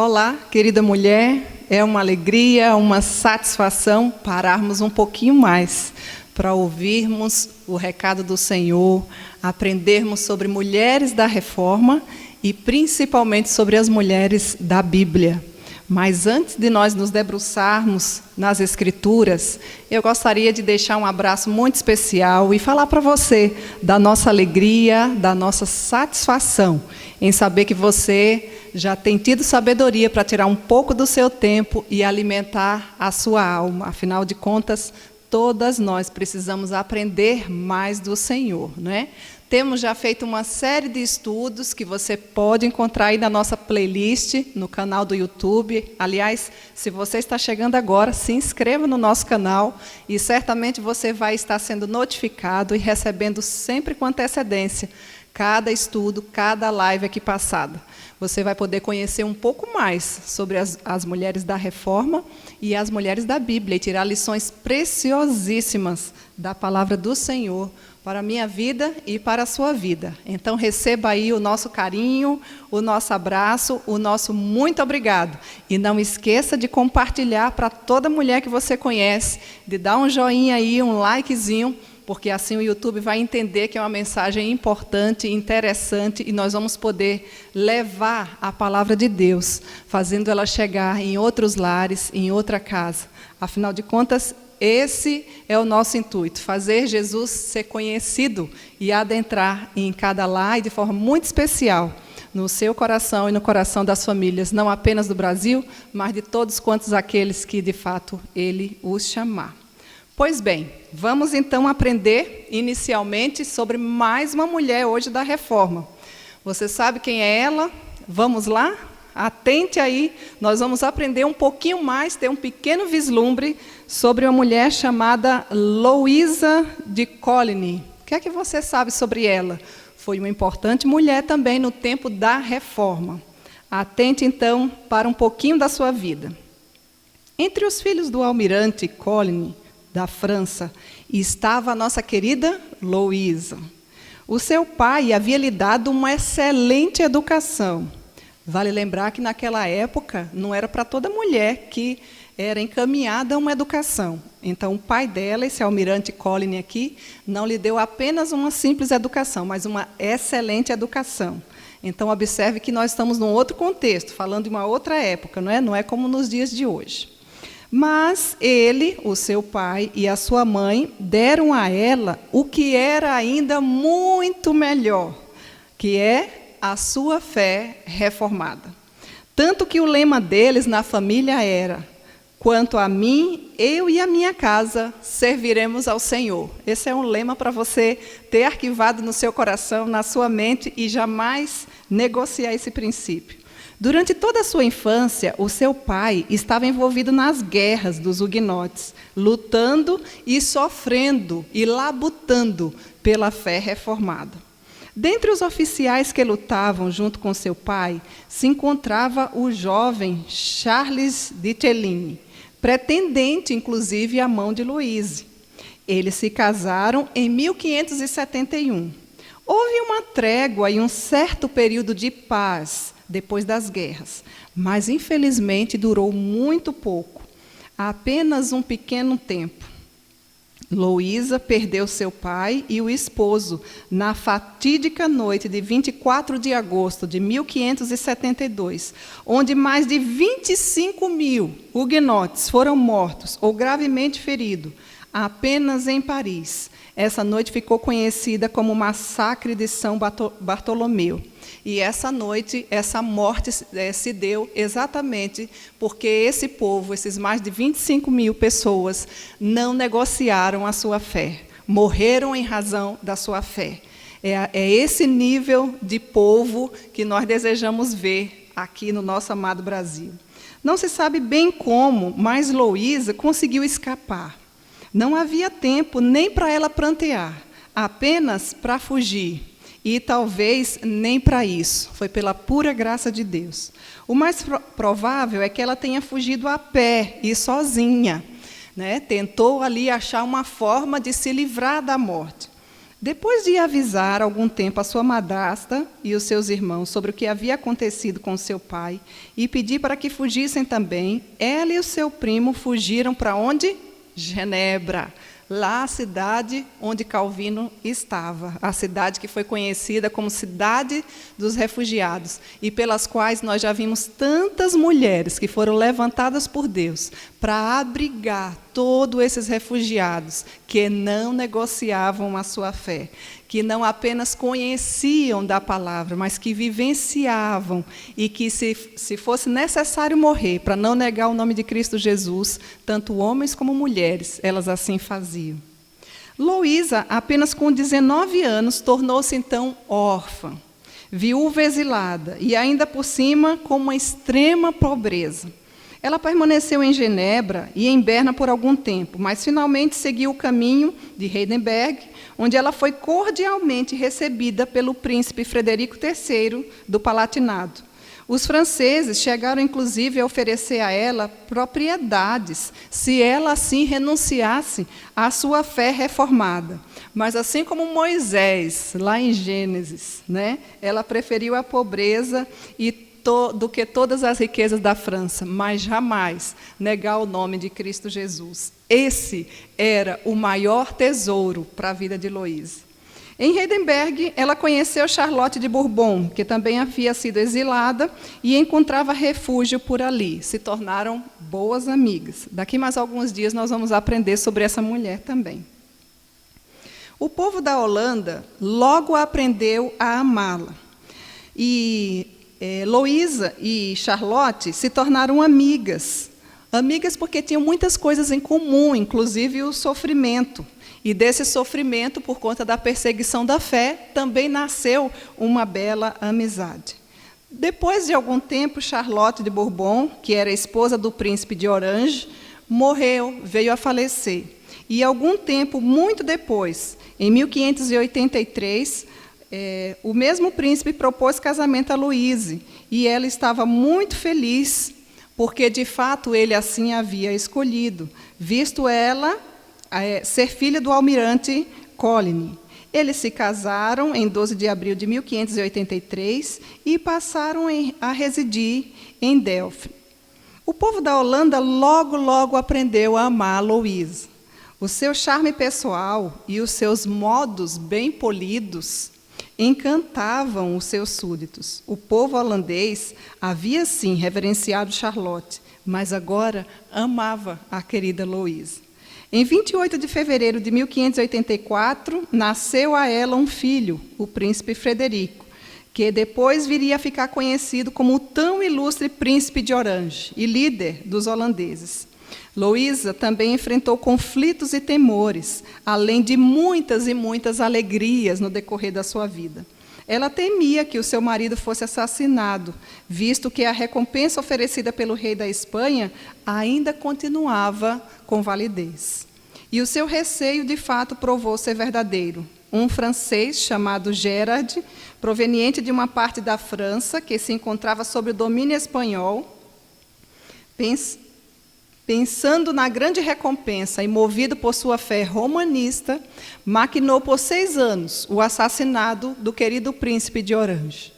Olá, querida mulher, é uma alegria, uma satisfação pararmos um pouquinho mais para ouvirmos o recado do Senhor, aprendermos sobre mulheres da Reforma e principalmente sobre as mulheres da Bíblia. Mas antes de nós nos debruçarmos nas Escrituras, eu gostaria de deixar um abraço muito especial e falar para você da nossa alegria, da nossa satisfação em saber que você já tem tido sabedoria para tirar um pouco do seu tempo e alimentar a sua alma. Afinal de contas, todas nós precisamos aprender mais do Senhor, não é? Temos já feito uma série de estudos que você pode encontrar aí na nossa playlist, no canal do YouTube. Aliás, se você está chegando agora, se inscreva no nosso canal e certamente você vai estar sendo notificado e recebendo sempre com antecedência cada estudo, cada live aqui passada. Você vai poder conhecer um pouco mais sobre as mulheres da Reforma e as mulheres da Bíblia e tirar lições preciosíssimas da palavra do Senhor para a minha vida e para a sua vida. Então, receba aí o nosso carinho, o nosso abraço, o nosso muito obrigado. E não esqueça de compartilhar para toda mulher que você conhece, de dar um joinha aí, um likezinho, porque assim o YouTube vai entender que é uma mensagem importante, interessante, e nós vamos poder levar a palavra de Deus, fazendo ela chegar em outros lares, em outra casa. Afinal de contas, esse é o nosso intuito, fazer Jesus ser conhecido e adentrar em cada lar e de forma muito especial no seu coração e no coração das famílias, não apenas do Brasil, mas de todos quantos aqueles que de fato Ele os chamar. Pois bem, vamos então aprender inicialmente sobre mais uma mulher hoje da Reforma. Você sabe quem é ela? Vamos lá? Atente aí, nós vamos aprender um pouquinho mais, ter um pequeno vislumbre sobre uma mulher chamada Louisa de Coligny. O que é que você sabe sobre ela? Foi uma importante mulher também no tempo da Reforma. Atente então para um pouquinho da sua vida. Entre os filhos do almirante Coligny, da França, estava a nossa querida Louisa. O seu pai havia lhe dado uma excelente educação. Vale lembrar que naquela época não era para toda mulher que era encaminhada a uma educação. Então o pai dela, esse almirante Coligny aqui, não lhe deu apenas uma simples educação, mas uma excelente educação. Então observe que nós estamos num outro contexto, falando de uma outra época, não é? Não é como nos dias de hoje. Mas ele, o seu pai e a sua mãe deram a ela o que era ainda muito melhor, que é a sua fé reformada. Tanto que o lema deles na família era: quanto a mim, eu e a minha casa serviremos ao Senhor. Esse é um lema para você ter arquivado no seu coração, na sua mente e jamais negociar esse princípio. Durante toda a sua infância, o seu pai estava envolvido nas guerras dos huguenotes, lutando e sofrendo e labutando pela fé reformada. Dentre os oficiais que lutavam junto com seu pai, se encontrava o jovem Charles de Teligny, pretendente, inclusive, à mão de Louise. Eles se casaram em 1571. Houve uma trégua e um certo período de paz depois das guerras, mas, infelizmente, durou muito pouco, apenas um pequeno tempo. Louisa perdeu seu pai e o esposo na fatídica noite de 24 de agosto de 1572, onde mais de 25.000 huguenotes foram mortos ou gravemente feridos, apenas em Paris. Essa noite ficou conhecida como Massacre de São Bartolomeu. E essa noite, essa morte se deu exatamente porque esse povo, esses mais de 25.000 pessoas, não negociaram a sua fé. Morreram em razão da sua fé. É esse nível de povo que nós desejamos ver aqui no nosso amado Brasil. Não se sabe bem como, mas Louisa conseguiu escapar. Não havia tempo nem para ela prantear, apenas para fugir. E talvez nem para isso, foi pela pura graça de Deus. O mais provável é que ela tenha fugido a pé e sozinha, né? Tentou ali achar uma forma de se livrar da morte. Depois de avisar algum tempo a sua madrasta e os seus irmãos sobre o que havia acontecido com seu pai e pedir para que fugissem também, ela e o seu primo fugiram para onde? Genebra, lá a cidade onde Calvino estava, a cidade que foi conhecida como Cidade dos Refugiados, e pelas quais nós já vimos tantas mulheres que foram levantadas por Deus para abrigar todos esses refugiados que não negociavam a sua fé, que não apenas conheciam da palavra, mas que vivenciavam, e que se fosse necessário morrer para não negar o nome de Cristo Jesus, tanto homens como mulheres, elas assim faziam. Loísa, apenas com 19 anos, tornou-se então órfã, viúva exilada, e ainda por cima com uma extrema pobreza. Ela permaneceu em Genebra e em Berna por algum tempo, mas finalmente seguiu o caminho de Heidelberg, onde ela foi cordialmente recebida pelo príncipe Frederico III do Palatinado. Os franceses chegaram, inclusive, a oferecer a ela propriedades, se ela assim renunciasse à sua fé reformada. Mas, assim como Moisés, lá em Gênesis, ela preferiu a pobreza do que todas as riquezas da França, mas jamais negar o nome de Cristo Jesus. Esse era o maior tesouro para a vida de Loísa. Em Heidelberg, ela conheceu Charlotte de Bourbon, que também havia sido exilada e encontrava refúgio por ali. Se tornaram boas amigas. Daqui mais alguns dias nós vamos aprender sobre essa mulher também. O povo da Holanda logo aprendeu a amá-la. E Loísa e Charlotte se tornaram amigas. Amigas porque tinham muitas coisas em comum, inclusive o sofrimento. E desse sofrimento, por conta da perseguição da fé, também nasceu uma bela amizade. Depois de algum tempo, Charlotte de Bourbon, que era esposa do príncipe de Orange, morreu, veio a falecer. E algum tempo, muito depois, em 1583, o mesmo príncipe propôs casamento a Louise, e ela estava muito feliz, porque, de fato, ele assim havia escolhido, visto ela ser filha do almirante Coligny. Eles se casaram em 12 de abril de 1583 e passaram a residir em Delft. O povo da Holanda logo aprendeu a amar Louise. O seu charme pessoal e os seus modos bem polidos encantavam os seus súditos. O povo holandês havia, sim, reverenciado Charlotte, mas agora amava a querida Louise. Em 28 de fevereiro de 1584, nasceu a ela um filho, o príncipe Frederico, que depois viria a ficar conhecido como o tão ilustre príncipe de Orange e líder dos holandeses. Loísa também enfrentou conflitos e temores, além de muitas e muitas alegrias no decorrer da sua vida. Ela temia que o seu marido fosse assassinado, visto que a recompensa oferecida pelo rei da Espanha ainda continuava com validez. E o seu receio, de fato, provou ser verdadeiro. Um francês chamado Gerard, proveniente de uma parte da França, que se encontrava sob o domínio espanhol, pensando na grande recompensa e movido por sua fé romanista, maquinou por 6 anos o assassinato do querido príncipe de Orange.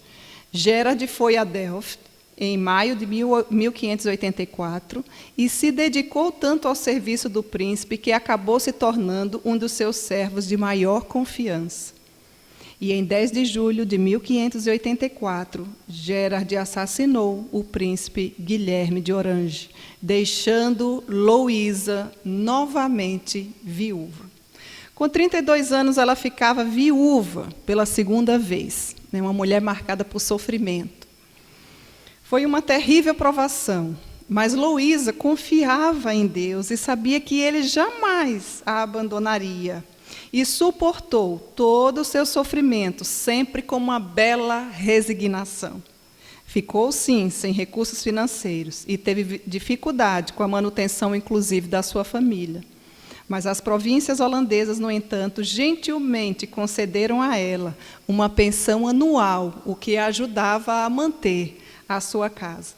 Gerard foi a Delft em maio de 1584 e se dedicou tanto ao serviço do príncipe que acabou se tornando um dos seus servos de maior confiança. E em 10 de julho de 1584, Gerard assassinou o príncipe Guilherme de Orange, deixando Loísa novamente viúva. Com 32 anos, ela ficava viúva pela segunda vez, uma mulher marcada por sofrimento. Foi uma terrível provação, mas Loísa confiava em Deus e sabia que Ele jamais a abandonaria. E suportou todo o seu sofrimento, sempre com uma bela resignação. Ficou, sim, sem recursos financeiros e teve dificuldade com a manutenção, inclusive, da sua família. Mas as províncias holandesas, no entanto, gentilmente concederam a ela uma pensão anual, o que a ajudava a manter a sua casa.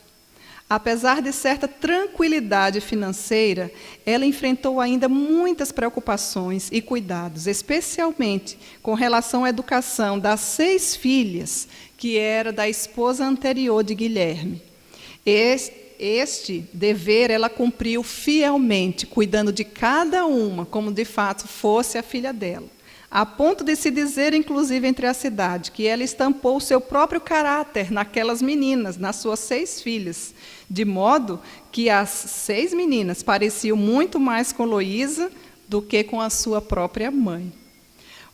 Apesar de certa tranquilidade financeira, ela enfrentou ainda muitas preocupações e cuidados, especialmente com relação à educação das 6 filhas, que era da esposa anterior de Guilherme. Este dever ela cumpriu fielmente, cuidando de cada uma, como de fato fosse a filha dela. A ponto de se dizer, inclusive, entre a cidade, que ela estampou o seu próprio caráter naquelas meninas, nas suas 6 filhas, de modo que as 6 meninas pareciam muito mais com Heloísa do que com a sua própria mãe.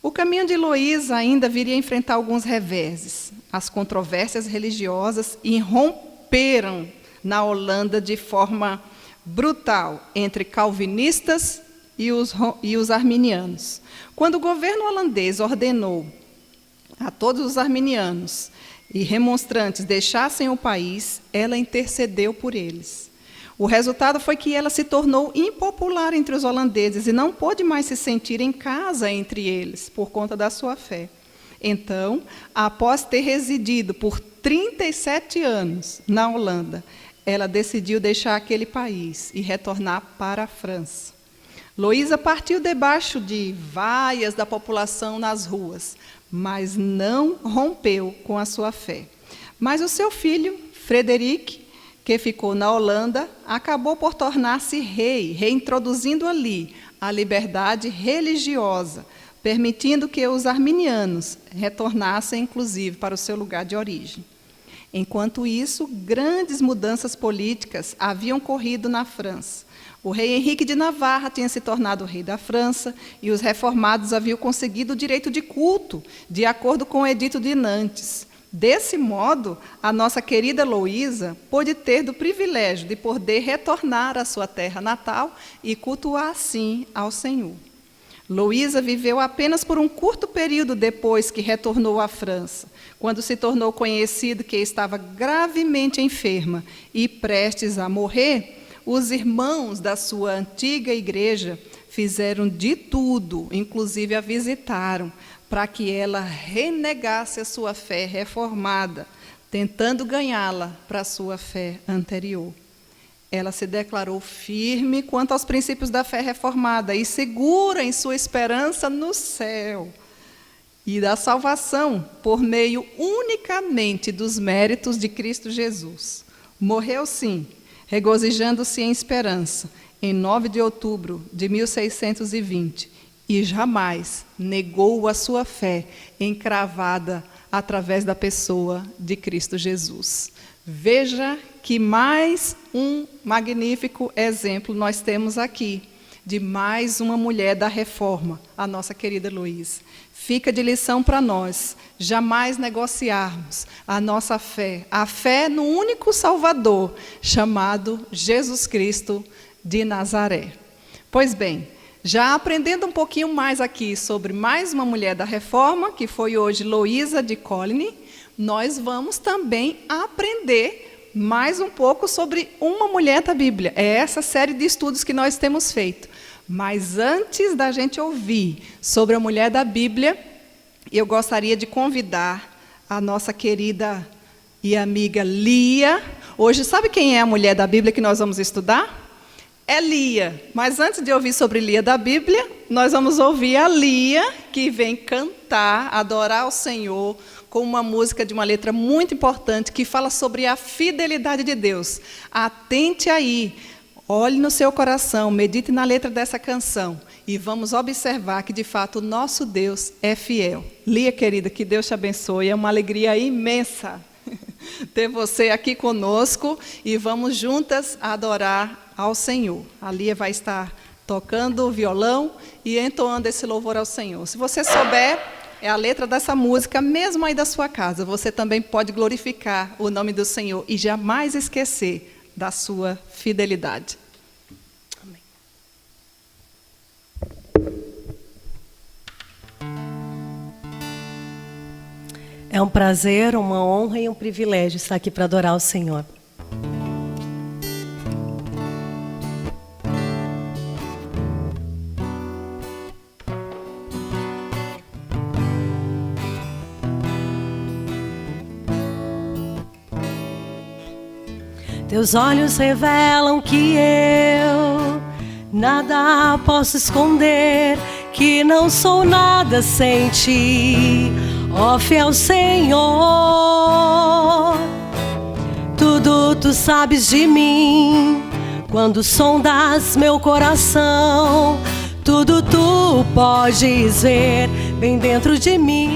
O caminho de Heloísa ainda viria a enfrentar alguns reveses. As controvérsias religiosas irromperam na Holanda de forma brutal entre calvinistas e os arminianos. Quando o governo holandês ordenou a todos os arminianos e remonstrantes deixassem o país, ela intercedeu por eles. O resultado foi que ela se tornou impopular entre os holandeses e não pôde mais se sentir em casa entre eles, por conta da sua fé. Então, após ter residido por 37 anos na Holanda, ela decidiu deixar aquele país e retornar para a França. Heloísa partiu debaixo de vaias da população nas ruas, mas não rompeu com a sua fé. Mas o seu filho, Frederic, que ficou na Holanda, acabou por tornar-se rei, reintroduzindo ali a liberdade religiosa, permitindo que os arminianos retornassem, inclusive, para o seu lugar de origem. Enquanto isso, grandes mudanças políticas haviam ocorrido na França. O rei Henrique de Navarra tinha se tornado rei da França e os reformados haviam conseguido o direito de culto, de acordo com o Edito de Nantes. Desse modo, a nossa querida Heloísa pôde ter do privilégio de poder retornar à sua terra natal e cultuar, assim, ao Senhor. Heloísa viveu apenas por um curto período depois que retornou à França, quando se tornou conhecido que estava gravemente enferma e prestes a morrer. Os irmãos da sua antiga igreja fizeram de tudo, inclusive a visitaram, para que ela renegasse a sua fé reformada, tentando ganhá-la para a sua fé anterior. Ela se declarou firme quanto aos princípios da fé reformada e segura em sua esperança no céu e da salvação por meio unicamente dos méritos de Cristo Jesus. Morreu, sim, regozijando-se em esperança, em 9 de outubro de 1620, e jamais negou a sua fé encravada através da pessoa de Cristo Jesus. Veja que mais um magnífico exemplo nós temos aqui, de mais uma mulher da reforma, a nossa querida Heloísa. Fica de lição para nós, jamais negociarmos a nossa fé, a fé no único Salvador, chamado Jesus Cristo de Nazaré. Pois bem, já aprendendo um pouquinho mais aqui sobre mais uma mulher da reforma, que foi hoje Heloísa de Coligny, nós vamos também aprender mais um pouco sobre uma mulher da Bíblia. É essa série de estudos que nós temos feito. Mas antes da gente ouvir sobre a mulher da Bíblia, eu gostaria de convidar a nossa querida e amiga Lia. Hoje, sabe quem é a mulher da Bíblia que nós vamos estudar? É Lia. Mas antes de ouvir sobre Lia da Bíblia, nós vamos ouvir a Lia, que vem cantar, adorar ao Senhor, com uma música de uma letra muito importante, que fala sobre a fidelidade de Deus. Atente aí, olhe no seu coração, medite na letra dessa canção, e vamos observar que, de fato, o nosso Deus é fiel. Lia, querida, que Deus te abençoe, é uma alegria imensa ter você aqui conosco, e vamos juntas adorar ao Senhor. A Lia vai estar tocando o violão e entoando esse louvor ao Senhor. Se você souber a letra dessa música, mesmo aí da sua casa, você também pode glorificar o nome do Senhor e jamais esquecer da sua fidelidade. Amém. É um prazer, uma honra e um privilégio estar aqui para adorar o Senhor. Teus olhos revelam que eu nada posso esconder, que não sou nada sem ti, ó fiel Senhor. Tudo tu sabes de mim, quando sondas meu coração. Tudo tu podes ver bem dentro de mim.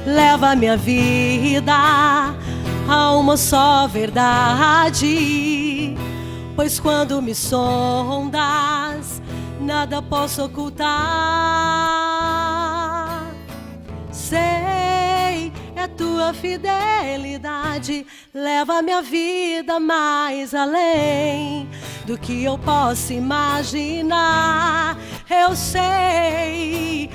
Leva minha vida a uma só verdade, pois quando me sondas, nada posso ocultar. Sei, é tua fidelidade, leva minha vida mais além do que eu posso imaginar. Eu sei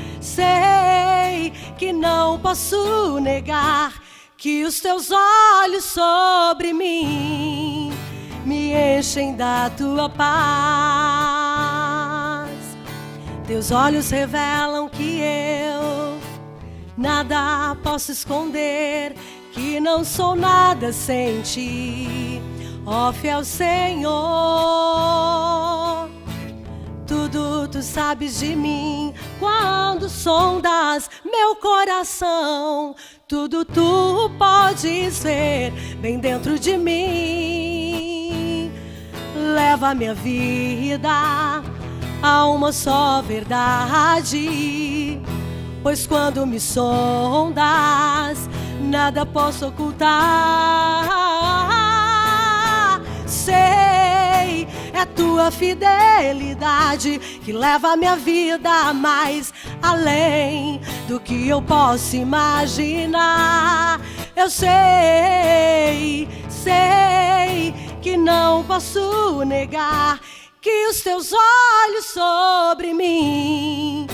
que não posso negar que os teus olhos sobre mim me enchem da tua paz. Teus olhos revelam que eu nada posso esconder, que não sou nada sem ti, ó fiel Senhor. Tudo tu sabes de mim, quando sondas meu coração. Tudo tu podes ver bem dentro de mim. Leva minha vida a uma só verdade, pois quando me sondas, nada posso ocultar. Sei, é tua fidelidade que leva minha vida mais além do que eu posso imaginar. Eu sei que não posso negar que os teus olhos sobre mim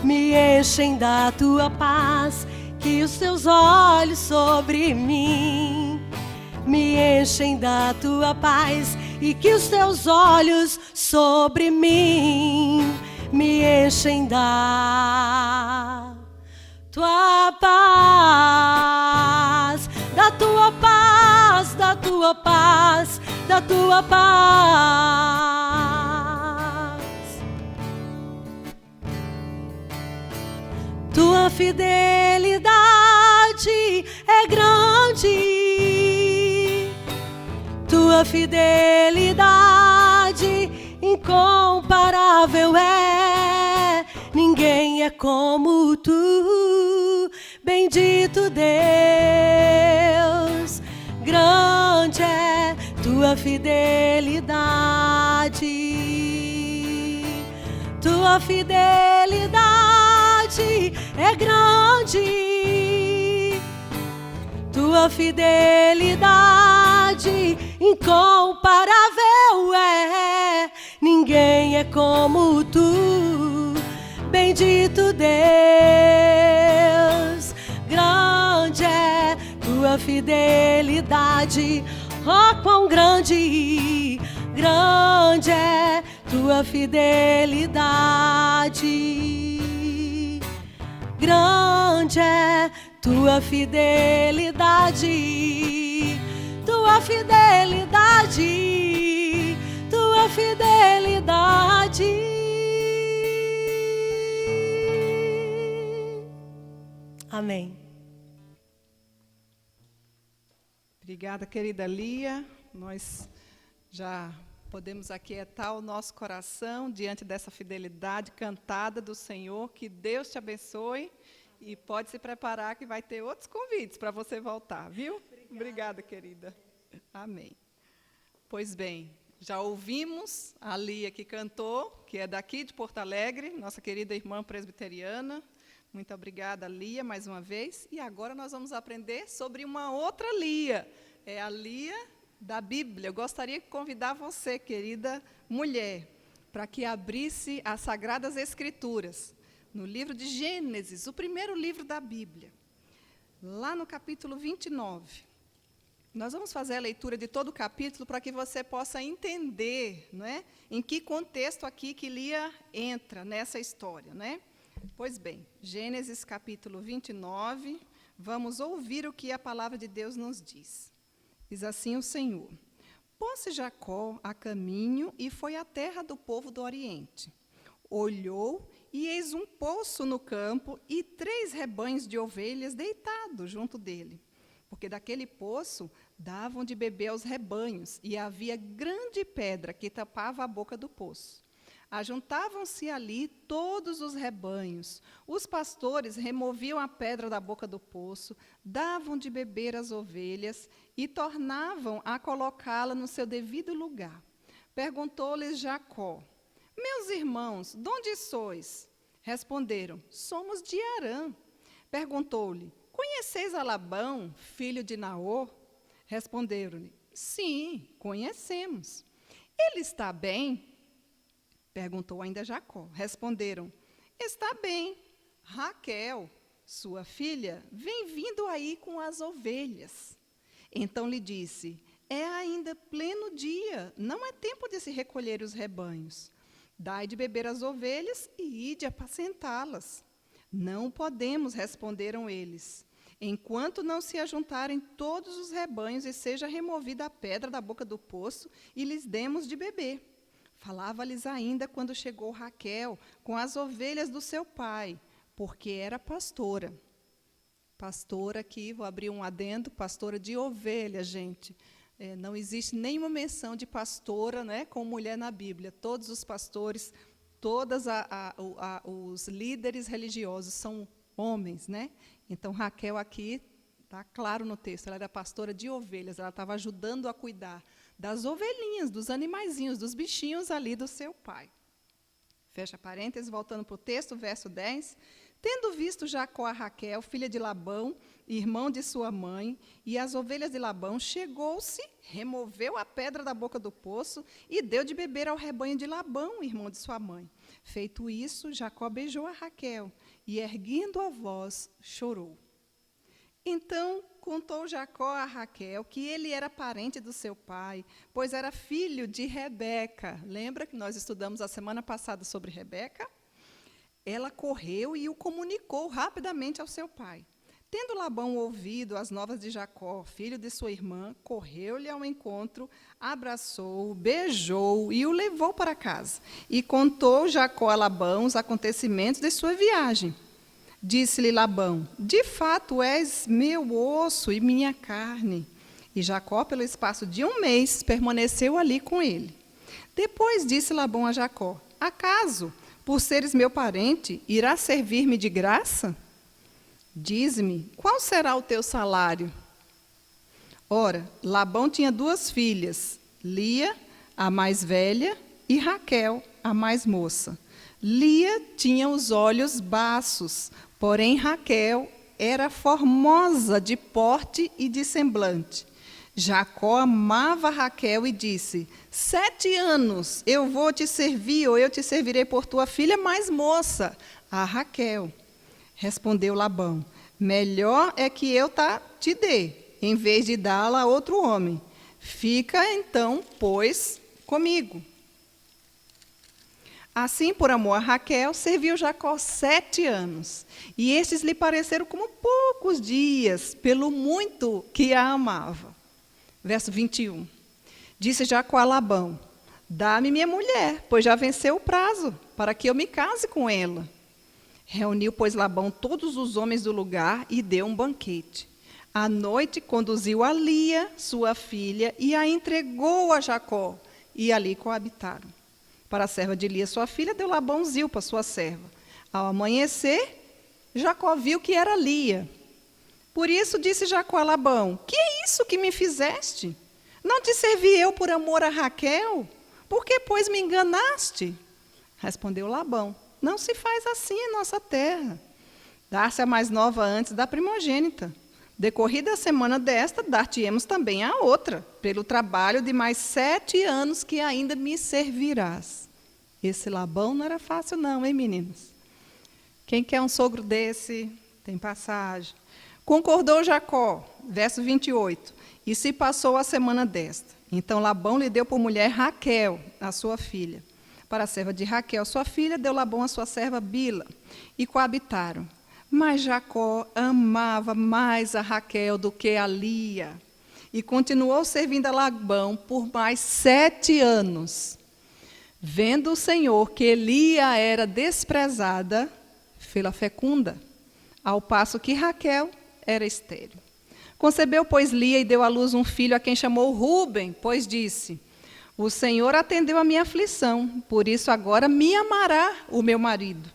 me enchem da tua paz, que os teus olhos sobre mim me enchem da tua paz, e que os teus olhos sobre mim me enchem da tua paz, da tua paz, da tua paz, da tua paz. Tua fidelidade é grande, tua fidelidade incomparável é. Ninguém é como tu, bendito Deus. Grande é tua fidelidade, tua fidelidade é grande, tua fidelidade incomparável é. Ninguém é como tu, bendito Deus. Grande é tua fidelidade, oh quão grande, grande é tua fidelidade. Grande é tua fidelidade, tua fidelidade, tua fidelidade. Amém. Obrigada, querida Lia. Nós já podemos aquietar o nosso coração diante dessa fidelidade cantada do Senhor. Que Deus te abençoe e pode se preparar que vai ter outros convites para você voltar, viu? Obrigada, querida. Amém. Pois bem, já ouvimos a Lia que cantou, que é daqui de Porto Alegre, nossa querida irmã presbiteriana. Muito obrigada, Lia, mais uma vez. E agora nós vamos aprender sobre uma outra Lia. É a Lia da Bíblia. Eu gostaria de convidar você, querida mulher, para que abrisse as Sagradas Escrituras, no livro de Gênesis, o primeiro livro da Bíblia, lá no capítulo 29. Nós vamos fazer a leitura de todo o capítulo para que você possa entender, não é, em que contexto aqui que Lia entra nessa história, não é? Pois bem, Gênesis capítulo 29, vamos ouvir o que a palavra de Deus nos diz. Diz assim o Senhor: pôs-se Jacó a caminho e foi à terra do povo do Oriente. Olhou, e eis um poço no campo e 3 rebanhos de ovelhas deitados junto dele. Porque daquele poço davam de beber aos rebanhos, e havia grande pedra que tapava a boca do poço. Ajuntavam-se ali todos os rebanhos. Os pastores removiam a pedra da boca do poço, davam de beber às ovelhas e tornavam a colocá-la no seu devido lugar. Perguntou-lhes Jacó: meus irmãos, de onde sois? Responderam: somos de Harã. Perguntou-lhe: conheceis a Labão, filho de Naor? Responderam-lhe: sim, conhecemos. Ele está bem? Perguntou ainda Jacó. Responderam: está bem. Raquel, sua filha, vem vindo aí com as ovelhas. Então lhe disse: é ainda pleno dia, não é tempo de se recolher os rebanhos. Dai de beber às ovelhas e ide apacentá-las. Não podemos, responderam eles, enquanto não se ajuntarem todos os rebanhos e seja removida a pedra da boca do poço e lhes demos de beber. Falava-lhes ainda quando chegou Raquel com as ovelhas do seu pai, porque era pastora. Pastora aqui, vou abrir um adendo, pastora de ovelhas, gente. Não existe nenhuma menção de pastora, né, com mulher na Bíblia. Todos os pastores, todos os líderes religiosos são homens, né? Então, Raquel aqui, está claro no texto, ela era pastora de ovelhas, ela estava ajudando a cuidar das ovelhinhas, dos animaizinhos, dos bichinhos ali do seu pai. Fecha parênteses, voltando para o texto, verso 10. Tendo visto Jacó a Raquel, filha de Labão, irmão de sua mãe, e as ovelhas de Labão, chegou-se, removeu a pedra da boca do poço e deu de beber ao rebanho de Labão, irmão de sua mãe. Feito isso, Jacó beijou a Raquel e, erguendo a voz, chorou. Então contou Jacó a Raquel que ele era parente do seu pai, pois era filho de Rebeca. Lembra que nós estudamos a semana passada sobre Rebeca? Ela correu e o comunicou rapidamente ao seu pai. Tendo Labão ouvido as novas de Jacó, filho de sua irmã, correu-lhe ao encontro, abraçou-o, beijou e o levou para casa. E contou Jacó a Labão os acontecimentos de sua viagem. Disse-lhe Labão: de fato és meu osso e minha carne. E Jacó, pelo espaço de 1 mês, permaneceu ali com ele. Depois disse Labão a Jacó: acaso, por seres meu parente, irás servir-me de graça? Dize-me, qual será o teu salário? Ora, Labão tinha 2 filhas, Lia, a mais velha, e Raquel, a mais moça. Lia tinha os olhos baços, porém Raquel era formosa de porte e de semblante. Jacó amava Raquel e disse: 7 anos eu vou te servir, ou eu te servirei por tua filha mais moça, a Raquel. Respondeu Labão: melhor é que eu te dê, em vez de dá-la a outro homem. Fica então, pois, comigo. Assim, por amor a Raquel, serviu Jacó 7 anos. E estes lhe pareceram como poucos dias, pelo muito que a amava. Verso 21. Disse Jacó a Labão: dá-me minha mulher, pois já venceu o prazo, para que eu me case com ela. Reuniu, pois, Labão todos os homens do lugar e deu um banquete. À noite, conduziu a Lia, sua filha, e a entregou a Jacó, e ali coabitaram. Para a serva de Lia, sua filha, deu Labão Zilpa, sua serva. Ao amanhecer, Jacó viu que era Lia. Por isso disse Jacó a Labão: que é isso que me fizeste? Não te servi eu por amor a Raquel? Por que, pois, me enganaste? Respondeu Labão: não se faz assim em nossa terra. Dar-se a mais nova antes da primogênita. Decorrida a semana desta, dar-te-emos também a outra, pelo trabalho de mais 7 anos que ainda me servirás. Esse Labão não era fácil não, hein, meninos? Quem quer um sogro desse, tem passagem. Concordou Jacó, verso 28, e se passou a semana desta. Então Labão lhe deu por mulher Raquel, a sua filha. Para a serva de Raquel, sua filha, deu Labão a sua serva Bila, e coabitaram. Mas Jacó amava mais a Raquel do que a Lia. e continuou servindo a Labão por mais 7 anos. Vendo o Senhor que Lia era desprezada, fê-la fecunda, ao passo que Raquel era estéril. Concebeu, pois, Lia e deu à luz um filho, a quem chamou Ruben, pois disse: o Senhor atendeu a minha aflição, por isso agora me amará o meu marido.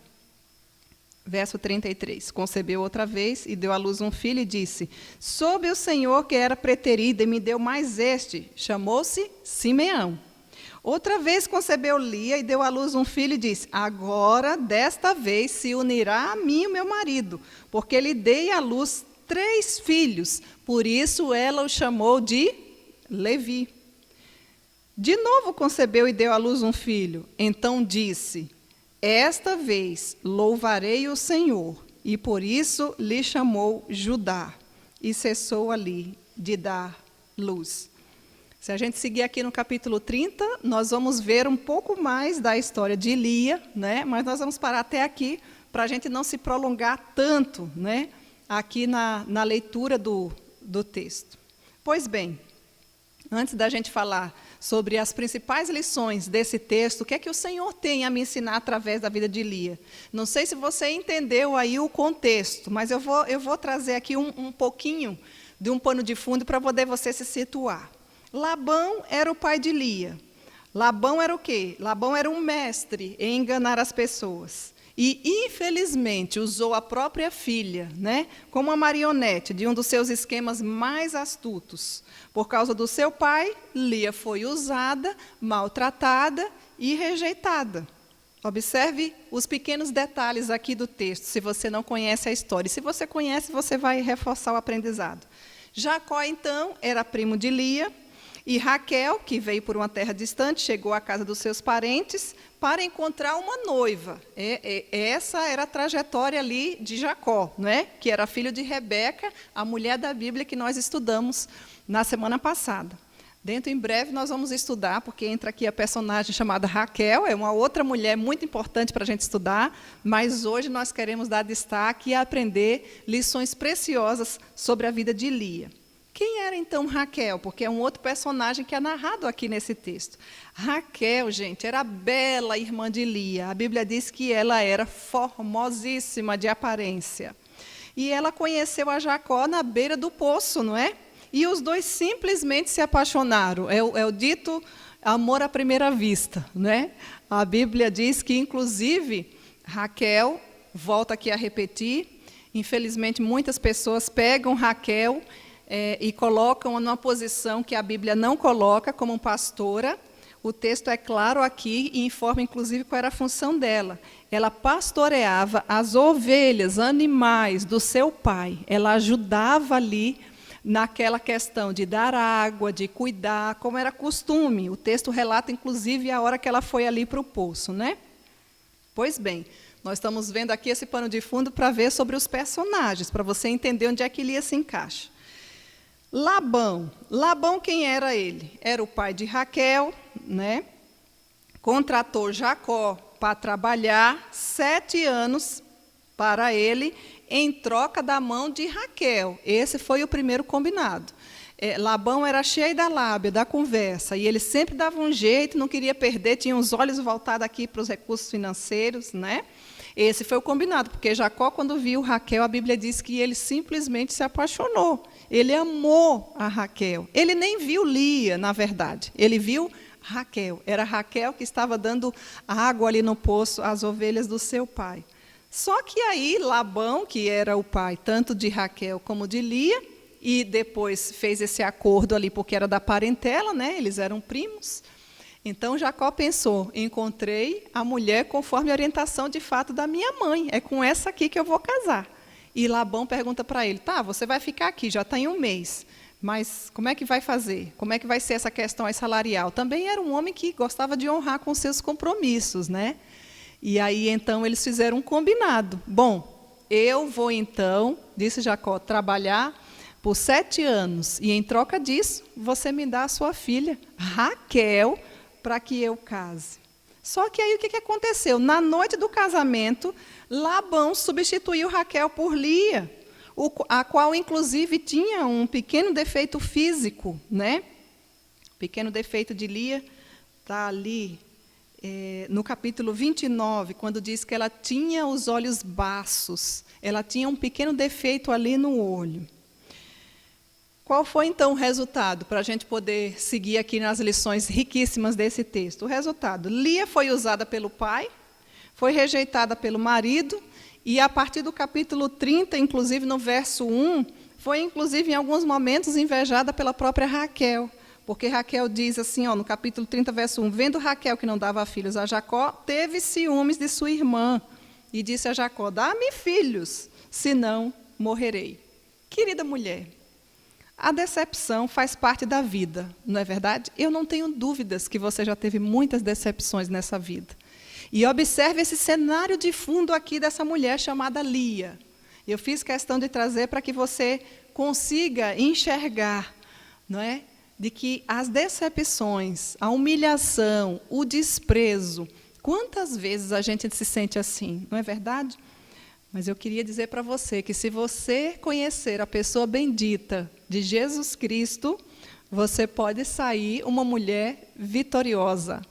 Verso 33, concebeu outra vez e deu à luz um filho e disse: soube o Senhor que era preterido e me deu mais este, chamou-se Simeão. Outra vez concebeu Lia e deu à luz um filho e disse: agora, desta vez, se unirá a mim o meu marido, porque lhe dei à luz 3 filhos, por isso ela o chamou de Levi. De novo concebeu e deu à luz um filho, então disse: esta vez louvarei o Senhor, e por isso lhe chamou Judá, e cessou ali de dar luz. Se a gente seguir aqui no capítulo 30, nós vamos ver um pouco mais da história de Lia, né? Mas nós vamos parar até aqui, para a gente não se prolongar tanto, né? Aqui na leitura do texto. Pois bem, antes da gente falar sobre as principais lições desse texto, o que é que o Senhor tem a me ensinar através da vida de Lia? Não sei se você entendeu aí o contexto, mas eu vou trazer aqui um pouquinho de um pano de fundo para poder você se situar. Labão era o pai de Lia. Labão era o quê? Labão era um mestre em enganar as pessoas. E, infelizmente, usou a própria filha, né, como uma marionete de um dos seus esquemas mais astutos. Por causa do seu pai, Lia foi usada, maltratada e rejeitada. Observe os pequenos detalhes aqui do texto, se você não conhece a história. E se você conhece, você vai reforçar o aprendizado. Jacó, então, era primo de Lia. E Raquel, que veio por uma terra distante, chegou à casa dos seus parentes para encontrar uma noiva. Essa era a trajetória ali de Jacó, não é? Que era filho de Rebeca, a mulher da Bíblia que nós estudamos na semana passada. Dentro em breve nós vamos estudar, porque entra aqui a personagem chamada Raquel, é uma outra mulher muito importante para a gente estudar, mas hoje nós queremos dar destaque e aprender lições preciosas sobre a vida de Lia. Quem era, então, Raquel? Porque é um outro personagem que é narrado aqui nesse texto. Raquel, gente, era a bela irmã de Lia. A Bíblia diz que ela era formosíssima de aparência. E ela conheceu a Jacó na beira do poço, não é? E os dois simplesmente se apaixonaram. É o dito amor à primeira vista, não é? A Bíblia diz que, inclusive, Raquel, volta aqui a repetir, infelizmente muitas pessoas pegam Raquel e colocam numa posição que a Bíblia não coloca, como pastora. O texto é claro aqui e informa, inclusive, qual era a função dela. Ela pastoreava as ovelhas, animais do seu pai. Ela ajudava ali naquela questão de dar água, de cuidar, como era costume. O texto relata, inclusive, a hora que ela foi ali para o poço, né? Pois bem, nós estamos vendo aqui esse pano de fundo para ver sobre os personagens, para você entender onde é que Lia se encaixa. Labão, quem era ele? Era o pai de Raquel, né? Contratou Jacó para trabalhar 7 anos para ele, em troca da mão de Raquel. Esse foi o primeiro combinado. Labão era cheio da lábia, da conversa, e ele sempre dava um jeito, não queria perder, tinha os olhos voltados aqui para os recursos financeiros, né? Esse foi o combinado, porque Jacó, quando viu Raquel, a Bíblia diz que ele simplesmente se apaixonou. Ele amou a Raquel. Ele nem viu Lia, na verdade. Ele viu Raquel. Era Raquel que estava dando água ali no poço às ovelhas do seu pai. Só que aí Labão, que era o pai tanto de Raquel como de Lia, e depois fez esse acordo ali porque era da parentela, né? Eles eram primos. Então Jacó pensou: encontrei a mulher conforme a orientação de fato da minha mãe, é com essa aqui que eu vou casar. E Labão pergunta para ele: tá, você vai ficar aqui, já está em 1 mês, mas como é que vai fazer? Como é que vai ser essa questão aí salarial? Também era um homem que gostava de honrar com seus compromissos, né? E aí então eles fizeram um combinado. Bom, eu vou então, disse Jacó, trabalhar por 7 anos, e em troca disso, você me dá a sua filha, Raquel, para que eu case. Só que aí o que aconteceu? Na noite do casamento, Labão substituiu Raquel por Lia. a qual, inclusive, tinha um pequeno defeito físico, né? Pequeno defeito de Lia está ali no capítulo 29, quando diz que ela tinha os olhos baços, ela tinha um pequeno defeito ali no olho. Qual foi, então, o resultado, para a gente poder seguir aqui nas lições riquíssimas desse texto? O resultado, Lia foi usada pelo pai, foi rejeitada pelo marido, e a partir do capítulo 30, inclusive no verso 1, foi, inclusive, em alguns momentos, invejada pela própria Raquel. Porque Raquel diz assim, no capítulo 30, verso 1, vendo Raquel que não dava filhos a Jacó, teve ciúmes de sua irmã, e disse a Jacó, dá-me filhos, senão morrerei. Querida mulher, a decepção faz parte da vida, não é verdade? Eu não tenho dúvidas que você já teve muitas decepções nessa vida. E observe esse cenário de fundo aqui dessa mulher chamada Lia. Eu fiz questão de trazer para que você consiga enxergar, não é? De que as decepções, a humilhação, o desprezo, quantas vezes a gente se sente assim, não é verdade? Mas eu queria dizer para você que se você conhecer a pessoa bendita de Jesus Cristo, você pode sair uma mulher vitoriosa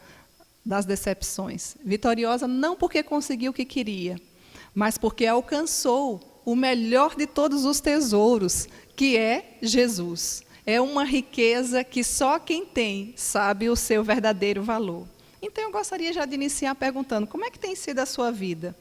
das decepções. Vitoriosa não porque conseguiu o que queria, mas porque alcançou o melhor de todos os tesouros, que é Jesus. É uma riqueza que só quem tem sabe o seu verdadeiro valor. Então, eu gostaria já de iniciar perguntando, como é que tem sido a sua vida?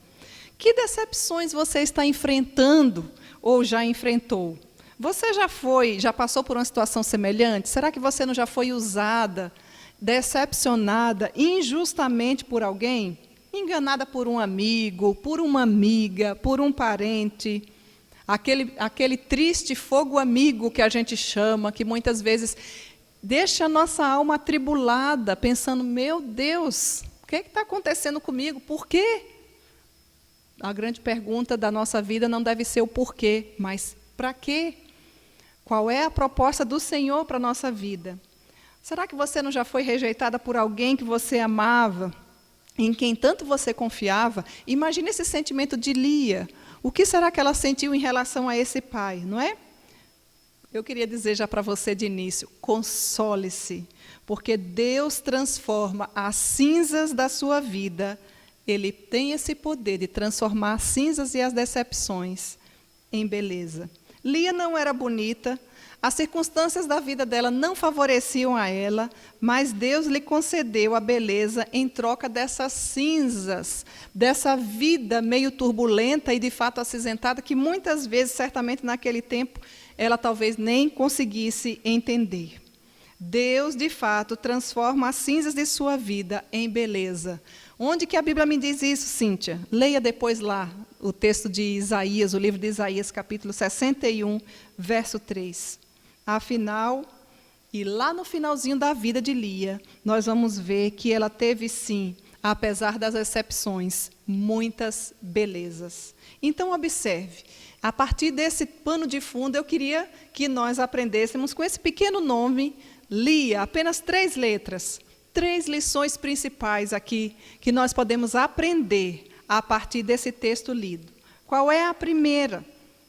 Que decepções você está enfrentando ou já enfrentou? Você já passou por uma situação semelhante? Será que você não já foi usada, decepcionada injustamente por alguém? Enganada por um amigo, por uma amiga, por um parente? Aquele triste fogo amigo que a gente chama, que muitas vezes deixa a nossa alma atribulada, pensando, meu Deus, o que está acontecendo comigo? Por quê? A grande pergunta da nossa vida não deve ser o porquê, mas para quê? Qual é a proposta do Senhor para a nossa vida? Será que você não já foi rejeitada por alguém que você amava, em quem tanto você confiava? Imagine esse sentimento de Lia. O que será que ela sentiu em relação a esse pai, não é? Eu queria dizer já para você de início, console-se, porque Deus transforma as cinzas da sua vida. Ele tem esse poder de transformar as cinzas e as decepções em beleza. Lia não era bonita, as circunstâncias da vida dela não favoreciam a ela, mas Deus lhe concedeu a beleza em troca dessas cinzas, dessa vida meio turbulenta e de fato acinzentada, que muitas vezes, certamente naquele tempo, ela talvez nem conseguisse entender. Deus, de fato, transforma as cinzas de sua vida em beleza. Onde que a Bíblia me diz isso, Cíntia? Leia depois lá o texto de Isaías, o livro de Isaías, capítulo 61, verso 3. Afinal, e lá no finalzinho da vida de Lia, nós vamos ver que ela teve, sim, apesar das excepções, muitas belezas. Então, observe, a partir desse pano de fundo, eu queria que nós aprendêssemos com esse pequeno nome, Lia, apenas 3 letras, 3 lições principais aqui, que nós podemos aprender a partir desse texto lido. Qual é a primeira?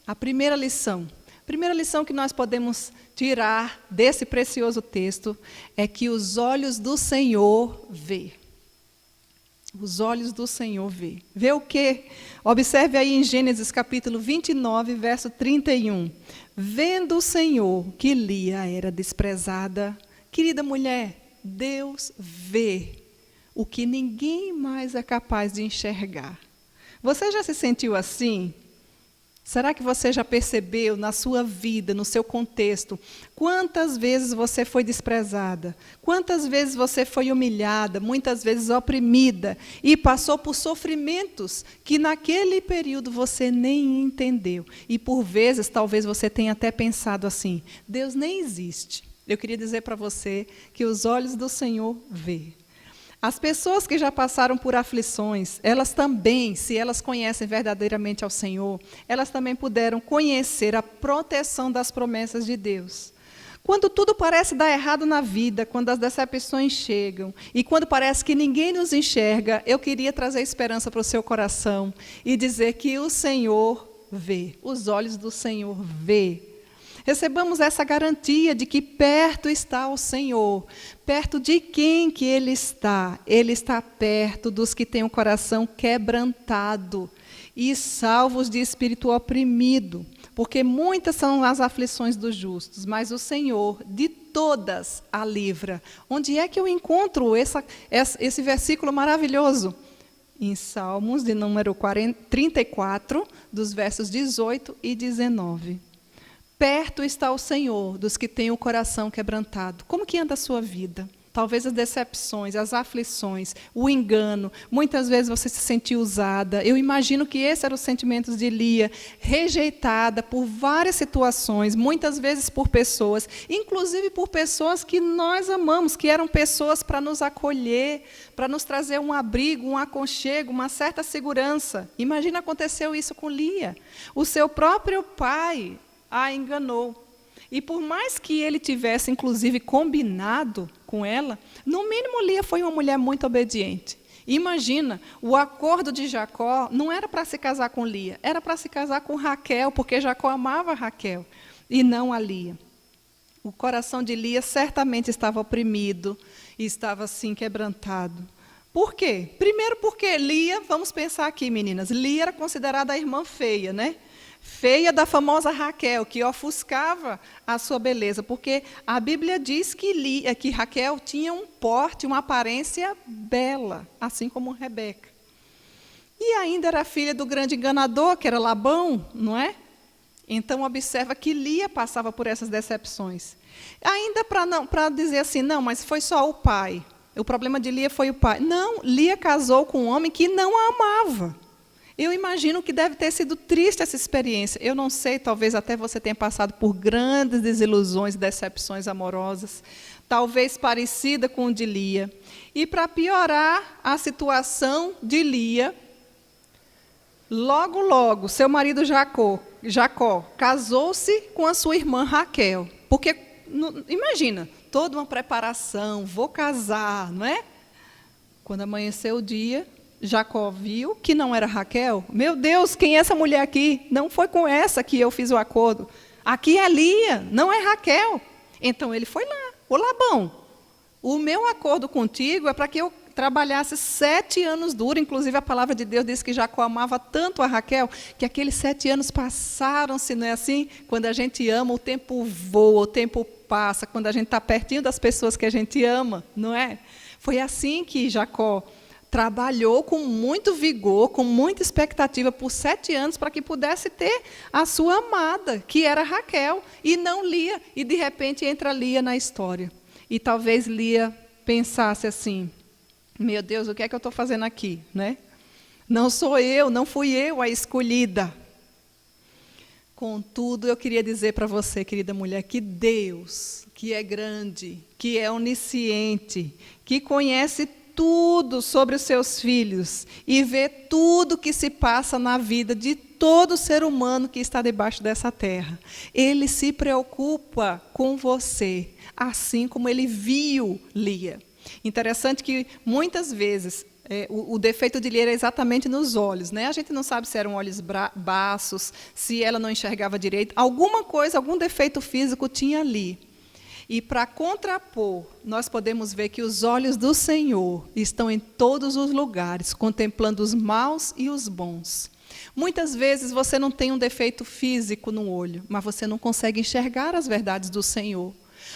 A primeira lição. A primeira lição que nós podemos tirar desse precioso texto é que os olhos do Senhor vê. Os olhos do Senhor vê. Vê o quê? Observe aí em Gênesis capítulo 29, verso 31. Vendo o Senhor que Lia era desprezada, querida mulher, Deus vê o que ninguém mais é capaz de enxergar. Você já se sentiu assim? Será que você já percebeu na sua vida, no seu contexto, quantas vezes você foi desprezada, quantas vezes você foi humilhada, muitas vezes oprimida e passou por sofrimentos que naquele período você nem entendeu. E por vezes, talvez você tenha até pensado assim, Deus nem existe. Eu queria dizer para você que os olhos do Senhor vê. As pessoas que já passaram por aflições, elas também, se elas conhecem verdadeiramente ao Senhor, elas também puderam conhecer a proteção das promessas de Deus. Quando tudo parece dar errado na vida, quando as decepções chegam, e quando parece que ninguém nos enxerga, eu queria trazer esperança para o seu coração e dizer que o Senhor vê. Os olhos do Senhor vê. Recebamos essa garantia de que perto está o Senhor. Perto de quem que Ele está? Ele está perto dos que têm o coração quebrantado e salvos de espírito oprimido. Porque muitas são as aflições dos justos, mas o Senhor de todas a livra. Onde é que eu encontro esse versículo maravilhoso? Em Salmos, de número 34, dos versos 18 e 19. Perto está o Senhor dos que têm o coração quebrantado. Como que anda a sua vida? Talvez as decepções, as aflições, o engano. Muitas vezes você se sentiu usada. Eu imagino que esses eram os sentimentos de Lia, rejeitada por várias situações, muitas vezes por pessoas, inclusive por pessoas que nós amamos, que eram pessoas para nos acolher, para nos trazer um abrigo, um aconchego, uma certa segurança. Imagina, aconteceu isso com Lia. O seu próprio pai a enganou. E por mais que ele tivesse, inclusive, combinado com ela, no mínimo Lia foi uma mulher muito obediente. Imagina, o acordo de Jacó não era para se casar com Lia, era para se casar com Raquel, porque Jacó amava Raquel, e não a Lia. O coração de Lia certamente estava oprimido, e estava assim quebrantado. Por quê? Primeiro porque Lia, vamos pensar aqui, meninas, Lia era considerada a irmã feia, né? Feia da famosa Raquel, que ofuscava a sua beleza, porque a Bíblia diz que Raquel tinha um porte, uma aparência bela, assim como Rebeca. E ainda era filha do grande enganador, que era Labão, não é? Então, observa que Lia passava por essas decepções. Ainda para dizer assim, não, mas foi só o pai. O problema de Lia foi o pai. Não, Lia casou com um homem que não a amava. Eu imagino que deve ter sido triste essa experiência. Eu não sei, talvez até você tenha passado por grandes desilusões, decepções amorosas, talvez parecida com o de Lia. E para piorar a situação de Lia, logo, seu marido Jacó casou-se com a sua irmã Raquel. Porque, imagina, toda uma preparação, vou casar, não é? Quando amanheceu o dia, Jacó viu que não era Raquel. Meu Deus, quem é essa mulher aqui? Não foi com essa que eu fiz o acordo. Aqui é Lia, não é Raquel. Então ele foi lá. Ô Labão, o meu acordo contigo é para que eu trabalhasse 7 anos duro. Inclusive a palavra de Deus diz que Jacó amava tanto a Raquel, que aqueles 7 anos passaram-se, não é assim? Quando a gente ama, o tempo voa, o tempo passa, quando a gente está pertinho das pessoas que a gente ama, não é? Foi assim que Jacó trabalhou com muito vigor, com muita expectativa por 7 anos para que pudesse ter a sua amada, que era Raquel, e não Lia. E, de repente, entra Lia na história. E talvez Lia pensasse assim, meu Deus, o que é que eu estou fazendo aqui? Né? Não sou eu, não fui eu a escolhida. Contudo, eu queria dizer para você, querida mulher, que Deus, que é grande, que é onisciente, que conhece tudo sobre os seus filhos e vê tudo que se passa na vida de todo ser humano que está debaixo dessa terra. Ele se preocupa com você, assim como ele viu Lia. Interessante que muitas vezes o defeito de Lia era exatamente nos olhos, né? A gente não sabe se eram olhos baços, se ela não enxergava direito. Alguma coisa, algum defeito físico tinha ali. E para contrapor, nós podemos ver que os olhos do Senhor estão em todos os lugares, contemplando os maus e os bons. Muitas vezes você não tem um defeito físico no olho, mas você não consegue enxergar as verdades do Senhor.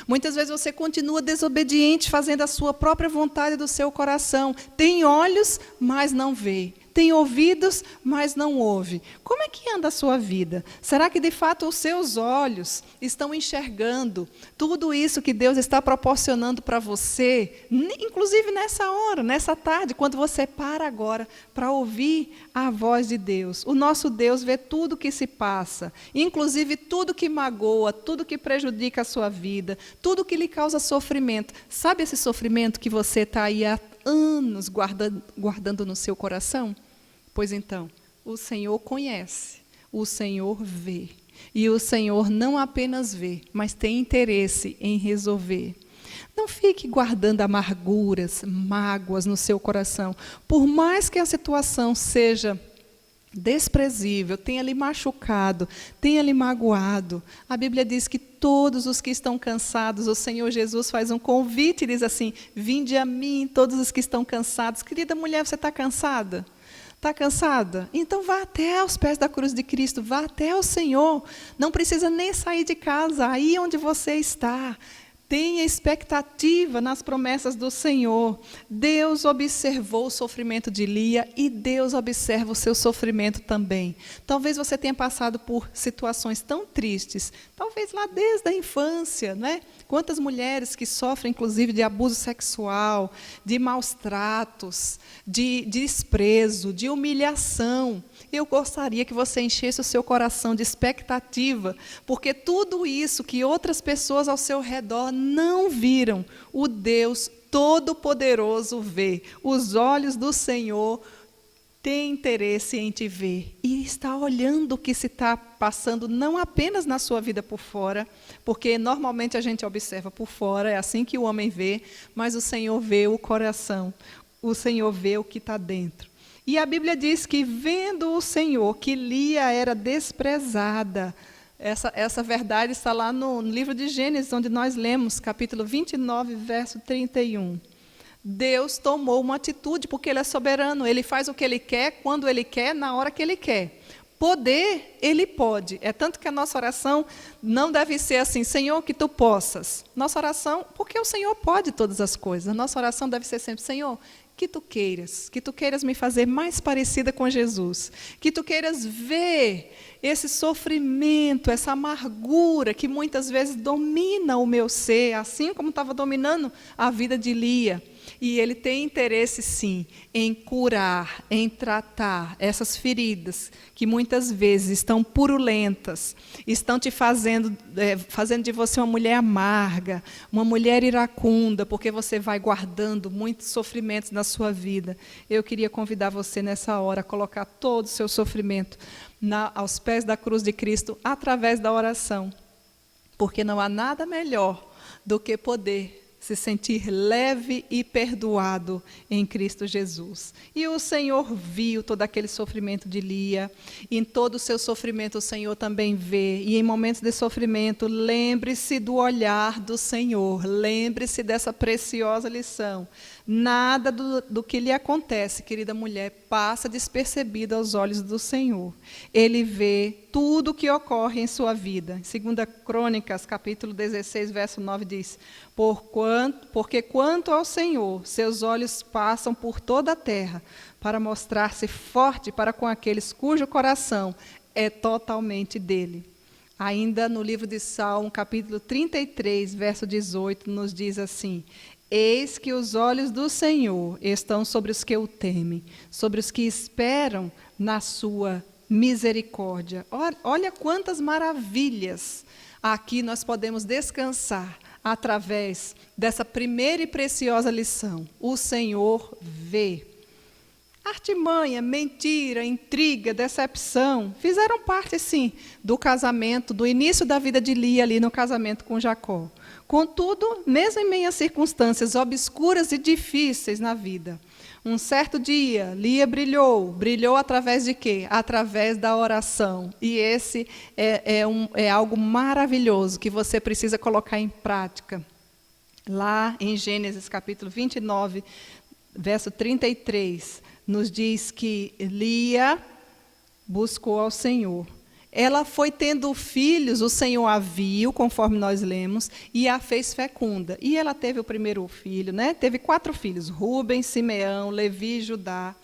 Muitas vezes você continua desobediente, fazendo a sua própria vontade do seu coração. Tem olhos, mas não vê. Tem ouvidos, mas não ouve. Como é que anda a sua vida? Será que, de fato, os seus olhos estão enxergando tudo isso que Deus está proporcionando para você? Inclusive nessa hora, nessa tarde, quando você para agora para ouvir a voz de Deus. O nosso Deus vê tudo o que se passa, inclusive tudo que magoa, tudo que prejudica a sua vida, tudo que lhe causa sofrimento. Sabe esse sofrimento que você está aí há anos guardando no seu coração? Pois então, o Senhor conhece, o Senhor vê. E o Senhor não apenas vê, mas tem interesse em resolver. Não fique guardando amarguras, mágoas no seu coração. Por mais que a situação seja desprezível, tenha lhe machucado, tenha lhe magoado. A Bíblia diz que todos os que estão cansados, o Senhor Jesus faz um convite e diz assim: vinde a mim, todos os que estão cansados. Querida mulher, você está cansada? Está cansada? Então vá até aos pés da cruz de Cristo, vá até o Senhor. Não precisa nem sair de casa, aí onde você está. Tenha expectativa nas promessas do Senhor. Deus observou o sofrimento de Lia e Deus observa o seu sofrimento também. Talvez você tenha passado por situações tão tristes, talvez lá desde a infância, né? Quantas mulheres que sofrem, inclusive, de abuso sexual, de maus tratos, de desprezo, de humilhação. Eu gostaria que você enchesse o seu coração de expectativa, porque tudo isso que outras pessoas ao seu redor não viram, o Deus Todo-Poderoso vê. Os olhos do Senhor têm interesse em te ver e está olhando o que se está passando, não apenas na sua vida por fora, porque normalmente a gente observa por fora, é assim que o homem vê, mas o Senhor vê o coração, o Senhor vê o que está dentro. E a Bíblia diz que, vendo o Senhor que Lia era desprezada, essa verdade está lá no livro de Gênesis, onde nós lemos, capítulo 29, verso 31. Deus tomou uma atitude, porque Ele é soberano, Ele faz o que Ele quer, quando Ele quer, na hora que Ele quer. Poder, Ele pode. É tanto que a nossa oração não deve ser assim: Senhor, que Tu possas. Nossa oração, porque o Senhor pode todas as coisas. A nossa oração deve ser sempre: Senhor, que Tu queiras me fazer mais parecida com Jesus, que Tu queiras ver esse sofrimento, essa amargura que muitas vezes domina o meu ser, assim como estava dominando a vida de Lia. E Ele tem interesse, sim, em curar, em tratar essas feridas que muitas vezes estão purulentas, estão te fazendo de você uma mulher amarga, uma mulher iracunda, porque você vai guardando muitos sofrimentos na sua vida. Eu queria convidar você nessa hora a colocar todo o seu sofrimento aos pés da cruz de Cristo, através da oração, porque não há nada melhor do que poder se sentir leve e perdoado em Cristo Jesus. E o Senhor viu todo aquele sofrimento de Lia, e em todo o seu sofrimento o Senhor também vê, e em momentos de sofrimento, lembre-se do olhar do Senhor, lembre-se dessa preciosa lição. Nada do que lhe acontece, querida mulher, passa despercebido aos olhos do Senhor. Ele vê tudo o que ocorre em sua vida. Em 2 Crônicas, capítulo 16, verso 9, diz: porque quanto ao Senhor, seus olhos passam por toda a terra, para mostrar-se forte para com aqueles cujo coração é totalmente dele. Ainda no livro de Salmo, capítulo 33, verso 18, nos diz assim: eis que os olhos do Senhor estão sobre os que o temem, sobre os que esperam na sua misericórdia. Olha quantas maravilhas aqui nós podemos descansar através dessa primeira e preciosa lição. O Senhor vê. Artimanha, mentira, intriga, decepção fizeram parte, sim, do casamento, do início da vida de Lia ali no casamento com Jacó. Contudo, mesmo em meio a circunstâncias obscuras e difíceis na vida, um certo dia, Lia brilhou através de quê? Através da oração. E esse é algo maravilhoso que você precisa colocar em prática. Lá em Gênesis capítulo 29, verso 33, nos diz que Lia buscou ao Senhor. Ela foi tendo filhos, o Senhor a viu, conforme nós lemos, e a fez fecunda. E ela teve o primeiro filho, né? Teve 4 filhos, Rubens, Simeão, Levi e Judá.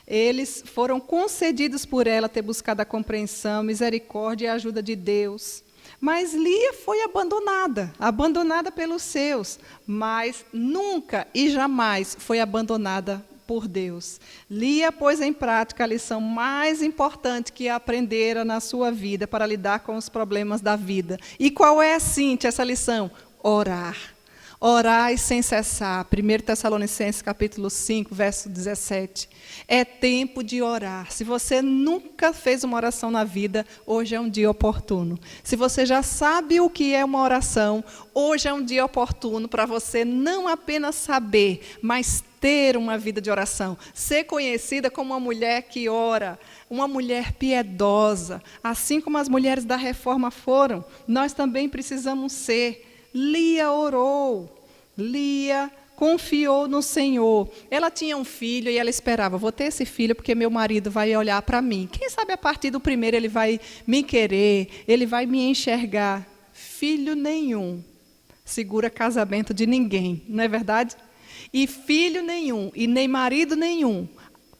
Eles foram concedidos por ela ter buscado a compreensão, misericórdia e a ajuda de Deus. Mas Lia foi abandonada pelos seus, mas nunca e jamais foi abandonada por Deus. Lia pôs em prática a lição mais importante que aprendera na sua vida para lidar com os problemas da vida. E qual é, Cíntia, essa lição? Orar. Orai sem cessar. 1 Tessalonicenses capítulo 5, verso 17. É tempo de orar. Se você nunca fez uma oração na vida, hoje é um dia oportuno. Se você já sabe o que é uma oração, hoje é um dia oportuno para você não apenas saber, mas ter uma vida de oração, ser conhecida como uma mulher que ora, uma mulher piedosa, assim como as mulheres da Reforma foram, nós também precisamos ser. Lia orou, Lia confiou no Senhor. Ela tinha um filho e ela esperava, vou ter esse filho porque meu marido vai olhar para mim. Quem sabe a partir do primeiro ele vai me querer, ele vai me enxergar. Filho nenhum segura casamento de ninguém, não é verdade? E filho nenhum, e nem marido nenhum,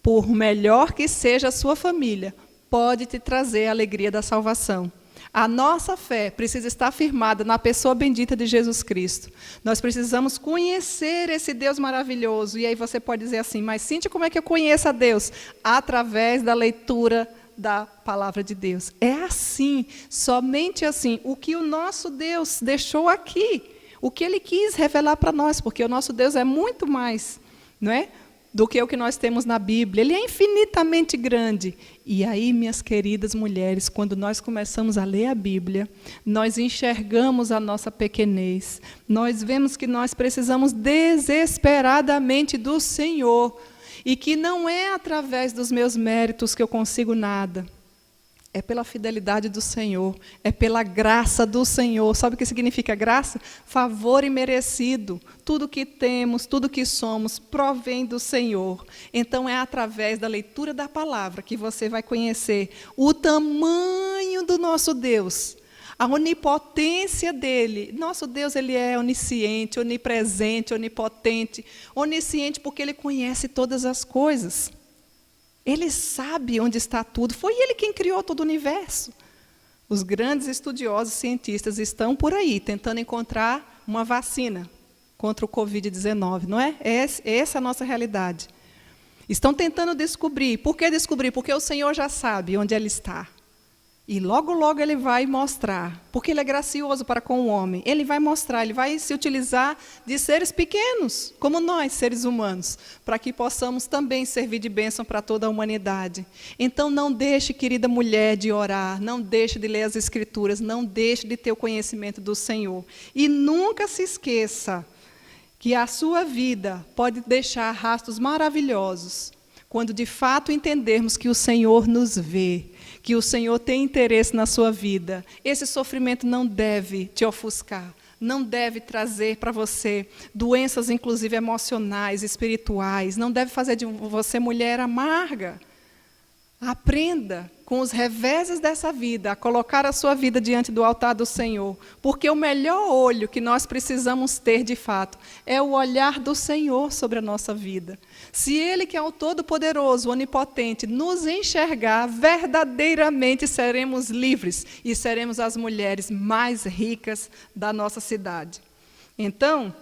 por melhor que seja a sua família, pode te trazer a alegria da salvação. A nossa fé precisa estar firmada na pessoa bendita de Jesus Cristo. Nós precisamos conhecer esse Deus maravilhoso. E aí você pode dizer assim, mas Cíntia, como é que eu conheço a Deus? Através da leitura da palavra de Deus. É assim, somente assim. O que o nosso Deus deixou aqui, o que Ele quis revelar para nós, porque o nosso Deus é muito mais, não é? Do que o que nós temos na Bíblia. Ele é infinitamente grande. E aí, minhas queridas mulheres, quando nós começamos a ler a Bíblia, nós enxergamos a nossa pequenez. Nós vemos que nós precisamos desesperadamente do Senhor. E que não é através dos meus méritos que eu consigo nada. É pela fidelidade do Senhor, é pela graça do Senhor. Sabe o que significa graça? Favor imerecido. Tudo que temos, tudo que somos, provém do Senhor. Então é através da leitura da palavra que você vai conhecer o tamanho do nosso Deus, a onipotência dele. Nosso Deus, ele é onisciente, onipresente, onipotente. Onisciente porque ele conhece todas as coisas. Ele sabe onde está tudo. Foi Ele quem criou todo o universo. Os grandes estudiosos cientistas estão por aí, tentando encontrar uma vacina contra o Covid-19, não é? Essa é a nossa realidade. Estão tentando descobrir. Por que descobrir? Porque o Senhor já sabe onde Ele está. E logo, logo Ele vai mostrar. Porque Ele é gracioso para com o homem. Ele vai mostrar, Ele vai se utilizar de seres pequenos, como nós, seres humanos, para que possamos também servir de bênção para toda a humanidade. Então não deixe, querida mulher, de orar, não deixe de ler as Escrituras, não deixe de ter o conhecimento do Senhor. E nunca se esqueça que a sua vida pode deixar rastros maravilhosos, quando de fato entendermos que o Senhor nos vê, que o Senhor tem interesse na sua vida. Esse sofrimento não deve te ofuscar, não deve trazer para você doenças, inclusive emocionais, espirituais, não deve fazer de você mulher amarga. Aprenda com os reveses dessa vida a colocar a sua vida diante do altar do Senhor, porque o melhor olho que nós precisamos ter de fato é o olhar do Senhor sobre a nossa vida. Se Ele, que é o Todo-Poderoso, Onipotente, nos enxergar, verdadeiramente seremos livres e seremos as mulheres mais ricas da nossa cidade. Então,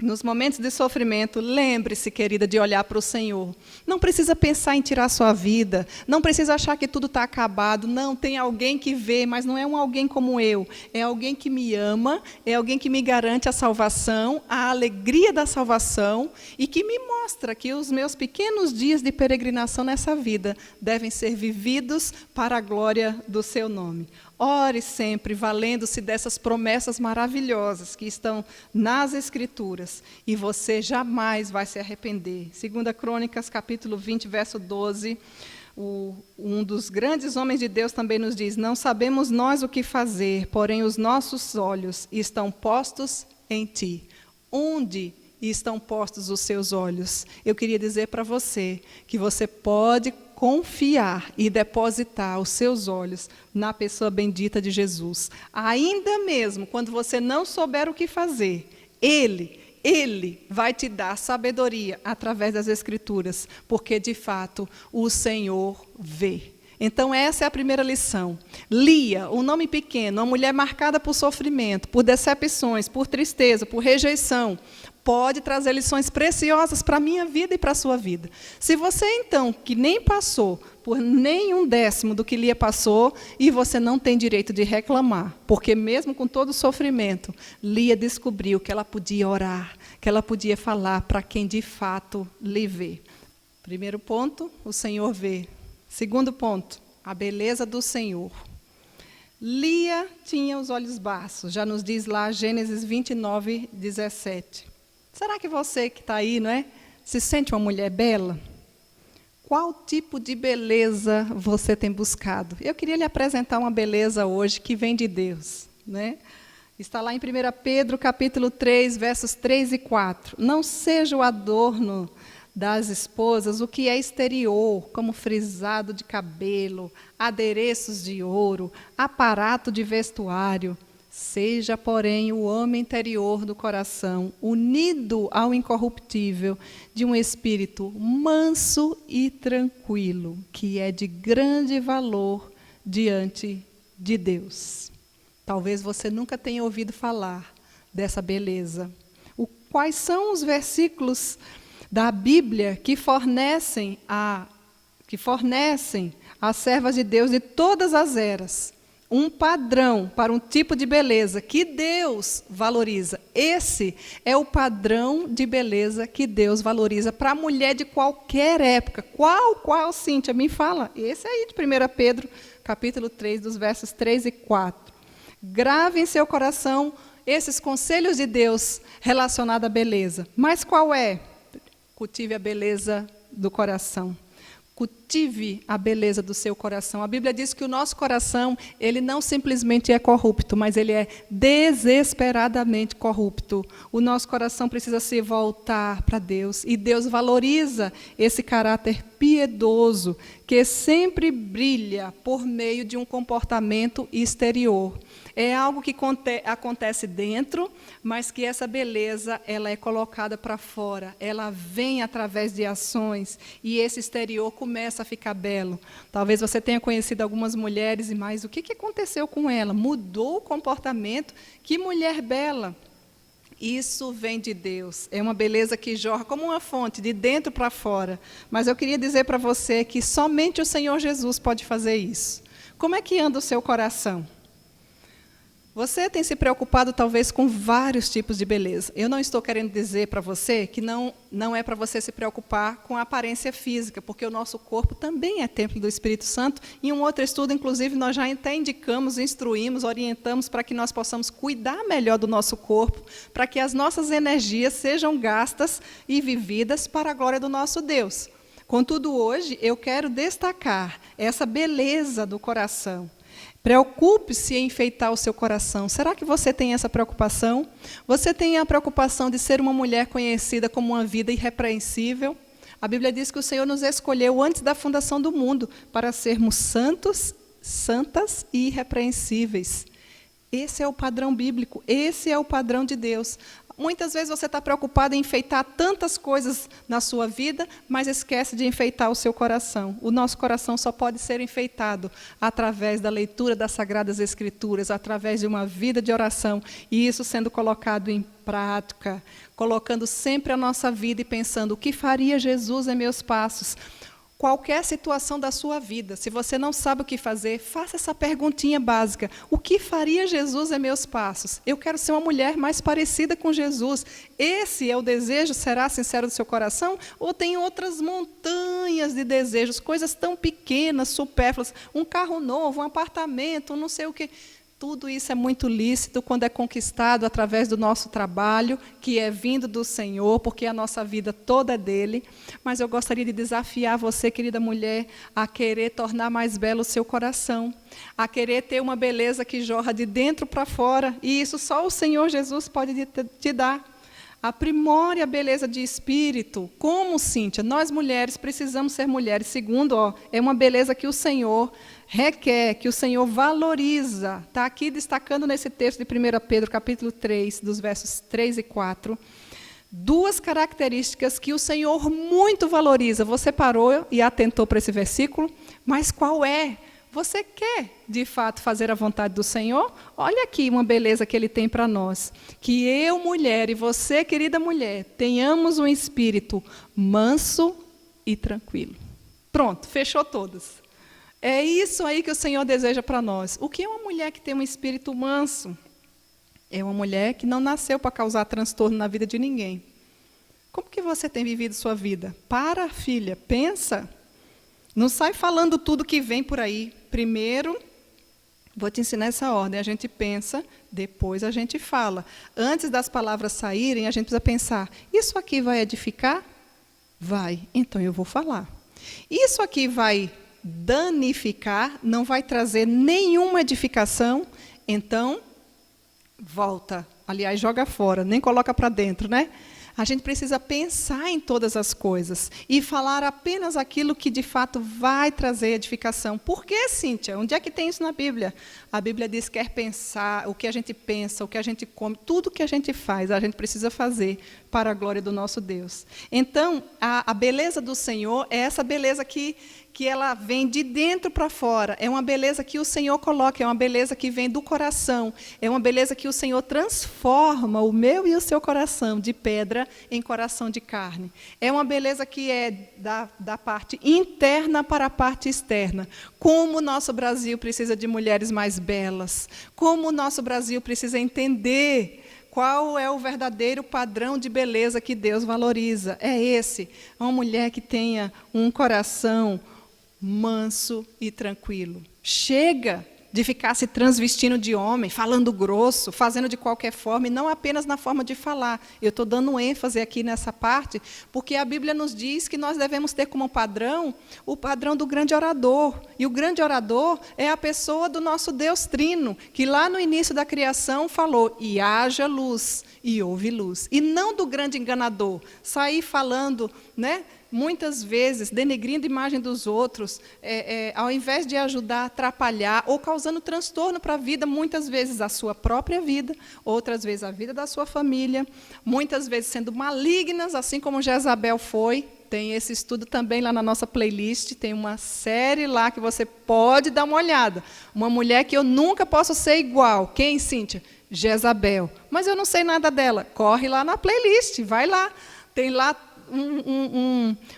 nos momentos de sofrimento, lembre-se, querida, de olhar para o Senhor. Não precisa pensar em tirar a sua vida, não precisa achar que tudo está acabado. Não, tem alguém que vê, mas não é um alguém como eu. É alguém que me ama, é alguém que me garante a salvação, a alegria da salvação e que me mostra que os meus pequenos dias de peregrinação nessa vida devem ser vividos para a glória do seu nome. Ore sempre, valendo-se dessas promessas maravilhosas que estão nas Escrituras, e você jamais vai se arrepender. 2 Crônicas, capítulo 20, verso 12, um dos grandes homens de Deus também nos diz: não sabemos nós o que fazer, porém os nossos olhos estão postos em ti. Onde estão postos os seus olhos? Eu queria dizer para você que você pode confiar e depositar os seus olhos na pessoa bendita de Jesus. Ainda mesmo quando você não souber o que fazer, Ele vai te dar sabedoria através das Escrituras, porque de fato o Senhor vê. Então essa é a primeira lição. Lia, um nome pequeno, uma mulher marcada por sofrimento, por decepções, por tristeza, por rejeição, pode trazer lições preciosas para a minha vida e para a sua vida. Se você, então, que nem passou por nenhum décimo do que Lia passou, e você não tem direito de reclamar, porque mesmo com todo o sofrimento, Lia descobriu que ela podia orar, que ela podia falar para quem de fato lhe vê. Primeiro ponto, o Senhor vê. Segundo ponto, a beleza do Senhor. Lia tinha os olhos baços, já nos diz lá Gênesis 29, 17. Será que você que está aí, não é? se sente uma mulher bela? Qual tipo de beleza você tem buscado? Eu queria lhe apresentar uma beleza hoje que vem de Deus, né? Está lá em 1 Pedro, capítulo 3, versos 3 e 4. Não seja o adorno das esposas o que é exterior, como frisado de cabelo, adereços de ouro, aparato de vestuário. Seja, porém, o homem interior do coração, unido ao incorruptível, de um espírito manso e tranquilo, que é de grande valor diante de Deus. Talvez você nunca tenha ouvido falar dessa beleza. Quais são os versículos da Bíblia que fornecem às servas de Deus de todas as eras um padrão para um tipo de beleza que Deus valoriza? Esse é o padrão de beleza que Deus valoriza para a mulher de qualquer época. Qual, Cíntia? Me fala. Esse aí de 1 Pedro, capítulo 3, dos versos 3 e 4. Grave em seu coração esses conselhos de Deus relacionados à beleza. Mas qual é? Cultive a beleza do coração. Cultive a beleza do seu coração. A Bíblia diz que o nosso coração, ele não simplesmente é corrupto, mas ele é desesperadamente corrupto. O nosso coração precisa se voltar para Deus. E Deus valoriza esse caráter piedoso, que sempre brilha por meio de um comportamento exterior. É algo que acontece dentro, mas que essa beleza ela é colocada para fora. Ela vem através de ações e esse exterior começa a ficar belo. Talvez você tenha conhecido algumas mulheres, mas o que aconteceu com ela? Mudou o comportamento? Que mulher bela! Isso vem de Deus. É uma beleza que jorra como uma fonte, de dentro para fora. Mas eu queria dizer para você que somente o Senhor Jesus pode fazer isso. Como é que anda o seu coração? Você tem se preocupado talvez com vários tipos de beleza. Eu não estou querendo dizer para você que não é para você se preocupar com a aparência física, porque o nosso corpo também é templo do Espírito Santo. Em um outro estudo, inclusive, nós já até indicamos, instruímos, orientamos para que nós possamos cuidar melhor do nosso corpo, para que as nossas energias sejam gastas e vividas para a glória do nosso Deus. Contudo, hoje eu quero destacar essa beleza do coração. Preocupe-se em enfeitar o seu coração. Será que você tem essa preocupação? Você tem a preocupação de ser uma mulher conhecida como uma vida irrepreensível? A Bíblia diz que o Senhor nos escolheu antes da fundação do mundo para sermos santos, santas e irrepreensíveis. Esse é o padrão bíblico, esse é o padrão de Deus. Muitas vezes você está preocupado em enfeitar tantas coisas na sua vida, mas esquece de enfeitar o seu coração. O nosso coração só pode ser enfeitado através da leitura das Sagradas Escrituras, através de uma vida de oração, e isso sendo colocado em prática, colocando sempre a nossa vida e pensando, o que faria Jesus em meus passos? Qualquer situação da sua vida, se você não sabe o que fazer, faça essa perguntinha básica. O que faria Jesus em meus passos? Eu quero ser uma mulher mais parecida com Jesus. Esse é o desejo, será sincero do seu coração? Ou tem outras montanhas de desejos, coisas tão pequenas, supérfluas, um carro novo, um apartamento, não sei o quê. Tudo isso é muito lícito quando é conquistado através do nosso trabalho, que é vindo do Senhor, porque a nossa vida toda é dele. Mas eu gostaria de desafiar você, querida mulher, a querer tornar mais belo o seu coração, a querer ter uma beleza que jorra de dentro para fora, e isso só o Senhor Jesus pode te dar. Aprimore a beleza de espírito. Como, Cíntia? Nós mulheres precisamos ser mulheres. Segundo, é uma beleza que o Senhor requer, que o Senhor valoriza. Está aqui destacando nesse texto de 1 Pedro, capítulo 3, dos versos 3 e 4, duas características que o Senhor muito valoriza. Você parou e atentou para esse versículo? Mas qual é? Você quer, de fato, fazer a vontade do Senhor? Olha aqui uma beleza que Ele tem para nós. Que eu, mulher, e você, querida mulher, tenhamos um espírito manso e tranquilo. Pronto, fechou todas. É isso aí que o Senhor deseja para nós. O que é uma mulher que tem um espírito manso? É uma mulher que não nasceu para causar transtorno na vida de ninguém. Como que você tem vivido sua vida? Para, filha, pensa. Não sai falando tudo que vem por aí. Primeiro, vou te ensinar essa ordem. A gente pensa, depois a gente fala. Antes das palavras saírem, a gente precisa pensar, isso aqui vai edificar? Vai, então eu vou falar. Isso aqui vai danificar, não vai trazer nenhuma edificação, então volta. Aliás, joga fora, nem coloca para dentro, né? A gente precisa pensar em todas as coisas e falar apenas aquilo que de fato vai trazer edificação. Por que, Cíntia? Onde é que tem isso na Bíblia? A Bíblia diz que quer pensar, o que a gente pensa, o que a gente come, tudo que a gente faz, a gente precisa fazer para a glória do nosso Deus. Então, a beleza do Senhor é essa beleza que ela vem de dentro para fora, é uma beleza que o Senhor coloca, é uma beleza que vem do coração, é uma beleza que o Senhor transforma o meu e o seu coração de pedra em coração de carne. É uma beleza que é da parte interna para a parte externa. Como o nosso Brasil precisa de mulheres mais belas, como o nosso Brasil precisa entender qual é o verdadeiro padrão de beleza que Deus valoriza. É esse, uma mulher que tenha um coração manso e tranquilo. Chega de ficar se transvestindo de homem, falando grosso, fazendo de qualquer forma, e não apenas na forma de falar. Eu estou dando ênfase aqui nessa parte, porque a Bíblia nos diz que nós devemos ter como padrão o padrão do grande orador. E o grande orador é a pessoa do nosso Deus Trino, que lá no início da criação falou, e haja luz, e houve luz. E não do grande enganador, sair falando, né? Muitas vezes, denegrindo a imagem dos outros, ao invés de ajudar, atrapalhar, ou causando transtorno para a vida, muitas vezes a sua própria vida, outras vezes a vida da sua família, muitas vezes sendo malignas, assim como Jezabel foi. Tem esse estudo também lá na nossa playlist, tem uma série lá que você pode dar uma olhada. Uma mulher que eu nunca posso ser igual. Quem, Cíntia? Jezabel. Mas eu não sei nada dela. Corre lá na playlist, vai lá. Tem lá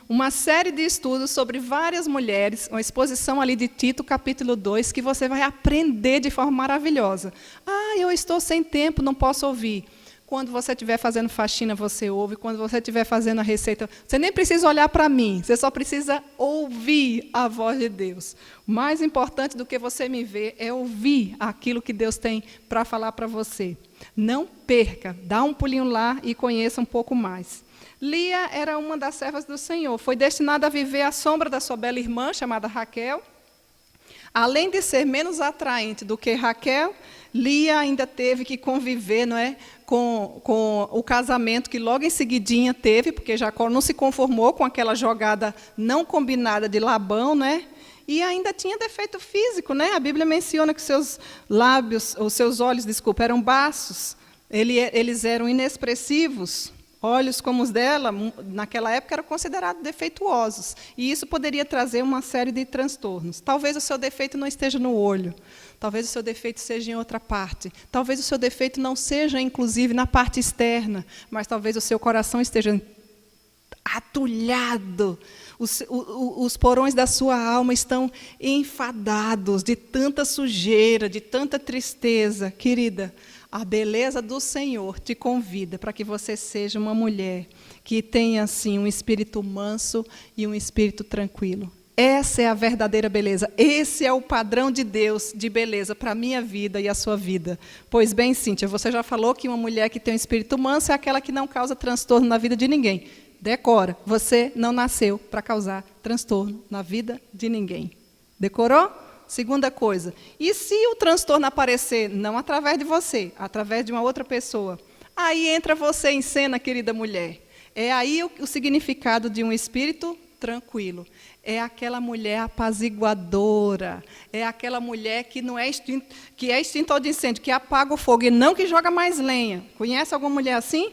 uma série de estudos sobre várias mulheres, uma exposição ali de Tito, capítulo 2, que você vai aprender de forma maravilhosa. Ah, eu estou sem tempo, não posso ouvir. Quando você estiver fazendo faxina, você ouve. Quando você estiver fazendo a receita, você nem precisa olhar para mim, você só precisa ouvir a voz de Deus. O mais importante do que você me ver é ouvir aquilo que Deus tem para falar para você. Não perca, dá um pulinho lá e conheça um pouco mais. Lia era uma das servas do Senhor, foi destinada a viver à sombra da sua bela irmã, chamada Raquel. Além de ser menos atraente do que Raquel, Lia ainda teve que conviver, não é, com o casamento que logo em seguidinha teve, porque Jacó não se conformou com aquela jogada não combinada de Labão, né? E ainda tinha defeito físico, né? A Bíblia menciona que seus lábios, ou seus olhos, desculpa, eram baços, eles eram inexpressivos. Olhos como os dela, naquela época, eram considerados defeituosos. E isso poderia trazer uma série de transtornos. Talvez o seu defeito não esteja no olho. Talvez o seu defeito seja em outra parte. Talvez o seu defeito não seja, inclusive, na parte externa. Mas talvez o seu coração esteja atulhado. Os porões da sua alma estão enfadados de tanta sujeira, de tanta tristeza. Querida, a beleza do Senhor te convida para que você seja uma mulher que tenha, assim, um espírito manso e um espírito tranquilo. Essa é a verdadeira beleza. Esse é o padrão de Deus de beleza para a minha vida e a sua vida. Pois bem, Cíntia, você já falou que uma mulher que tem um espírito manso é aquela que não causa transtorno na vida de ninguém. Decora, você não nasceu para causar transtorno na vida de ninguém. Decorou? Segunda coisa, e se o transtorno aparecer, não através de você, através de uma outra pessoa, aí entra você em cena, querida mulher. É aí o significado de um espírito tranquilo. É aquela mulher apaziguadora, é aquela mulher que não é extintor de incêndio, que apaga o fogo e não que joga mais lenha. Conhece alguma mulher assim?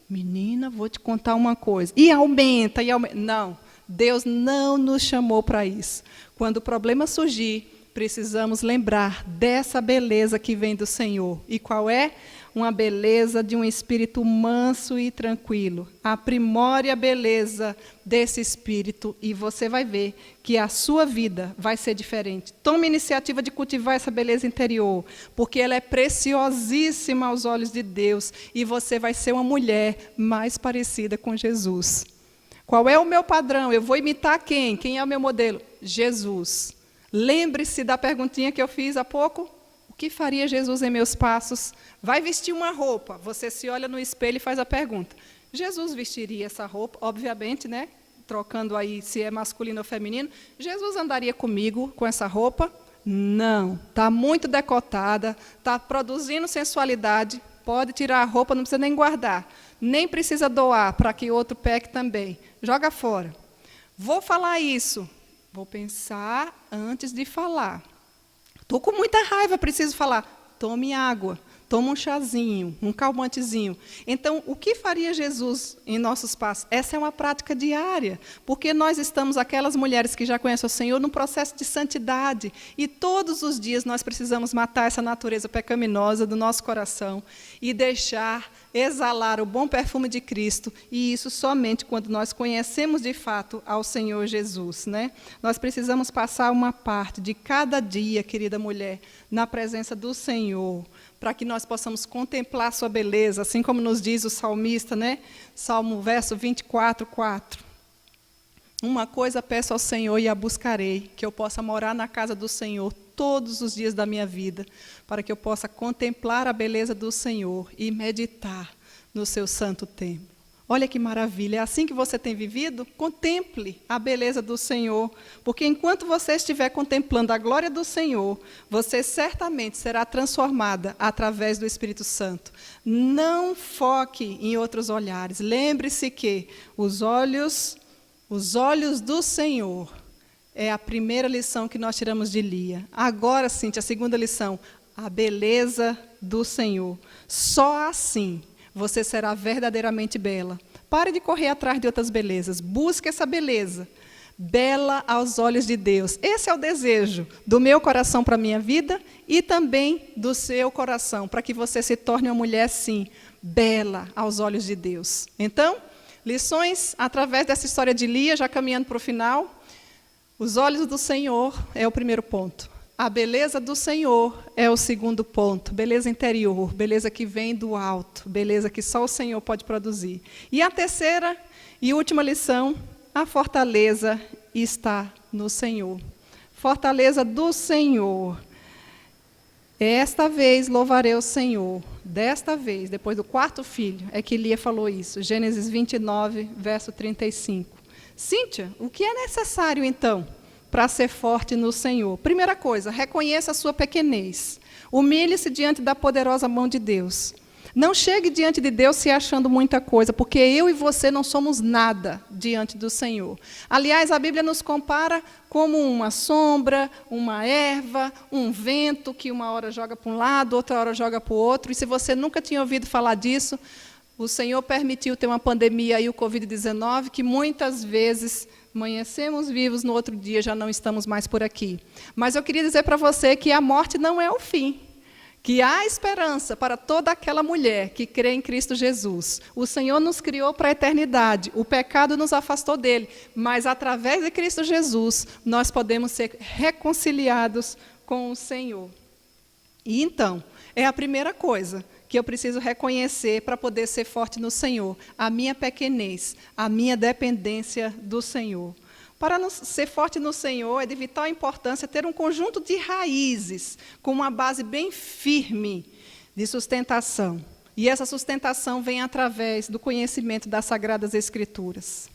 Menina, vou te contar uma coisa. E aumenta, e aumenta. Não, Deus não nos chamou para isso. Quando o problema surgir, precisamos lembrar dessa beleza que vem do Senhor. E qual é? Uma beleza de um espírito manso e tranquilo. Aprimore a beleza desse espírito e você vai ver que a sua vida vai ser diferente. Tome a iniciativa de cultivar essa beleza interior, porque ela é preciosíssima aos olhos de Deus e você vai ser uma mulher mais parecida com Jesus. Qual é o meu padrão? Eu vou imitar quem? Quem é o meu modelo? Jesus. Lembre-se da perguntinha que eu fiz há pouco. O que faria Jesus em meus passos? Vai vestir uma roupa. Você se olha no espelho e faz a pergunta. Jesus vestiria essa roupa? Obviamente, né? trocando aí se é masculino ou feminino, Jesus andaria comigo com essa roupa? Não, está muito decotada, está produzindo sensualidade, pode tirar a roupa, não precisa nem guardar, nem precisa doar para que outro peque também, joga fora. Vou falar isso, vou pensar antes de falar. Estou com muita raiva, preciso falar, tome água. Toma um chazinho, um calmantezinho. Então, o que faria Jesus em nossos passos? Essa é uma prática diária, porque nós estamos, aquelas mulheres que já conhecem o Senhor, num processo de santidade. E todos os dias nós precisamos matar essa natureza pecaminosa do nosso coração e deixar exalar o bom perfume de Cristo. E isso somente quando nós conhecemos de fato ao Senhor Jesus, né? Nós precisamos passar uma parte de cada dia, querida mulher, na presença do Senhor, para que nós possamos contemplar sua beleza, assim como nos diz o salmista, né? Salmo, verso 24, 4. Uma coisa peço ao Senhor e a buscarei, que eu possa morar na casa do Senhor todos os dias da minha vida, para que eu possa contemplar a beleza do Senhor e meditar no seu santo templo. Olha que maravilha, é assim que você tem vivido? Contemple a beleza do Senhor, porque enquanto você estiver contemplando a glória do Senhor, você certamente será transformada através do Espírito Santo. Não foque em outros olhares. Lembre-se que os olhos do Senhor é a primeira lição que nós tiramos de Lia. Agora, Cíntia, a segunda lição, a beleza do Senhor. Só assim você será verdadeiramente bela. Pare de correr atrás de outras belezas. Busque essa beleza, bela aos olhos de Deus. Esse é o desejo do meu coração para a minha vida e também do seu coração, para que você se torne uma mulher, sim, bela aos olhos de Deus. Então, lições através dessa história de Lia, já caminhando para o final. Os olhos do Senhor é o primeiro ponto. A beleza do Senhor é o segundo ponto, beleza interior, beleza que vem do alto, beleza que só o Senhor pode produzir. E a terceira e última lição, a fortaleza está no Senhor. Fortaleza do Senhor. Esta vez louvarei o Senhor. Desta vez, depois do quarto filho, é que Lia falou isso. Gênesis 29, verso 35. Cíntia, o que é necessário então para ser forte no Senhor? Primeira coisa, reconheça a sua pequenez. Humilhe-se diante da poderosa mão de Deus. Não chegue diante de Deus se achando muita coisa, porque eu e você não somos nada diante do Senhor. Aliás, a Bíblia nos compara como uma sombra, uma erva, um vento que uma hora joga para um lado, outra hora joga para o outro. E se você nunca tinha ouvido falar disso, o Senhor permitiu ter uma pandemia aí, o Covid-19, que muitas vezes amanhecemos vivos, no outro dia já não estamos mais por aqui. Mas eu queria dizer para você que a morte não é o fim, que há esperança para toda aquela mulher que crê em Cristo Jesus. O Senhor nos criou para a eternidade, o pecado nos afastou dele, mas através de Cristo Jesus nós podemos ser reconciliados com o Senhor. E então, é a primeira coisa que eu preciso reconhecer para poder ser forte no Senhor, a minha pequenez, a minha dependência do Senhor. Para ser forte no Senhor, é de vital importância ter um conjunto de raízes, com uma base bem firme de sustentação. E essa sustentação vem através do conhecimento das Sagradas Escrituras.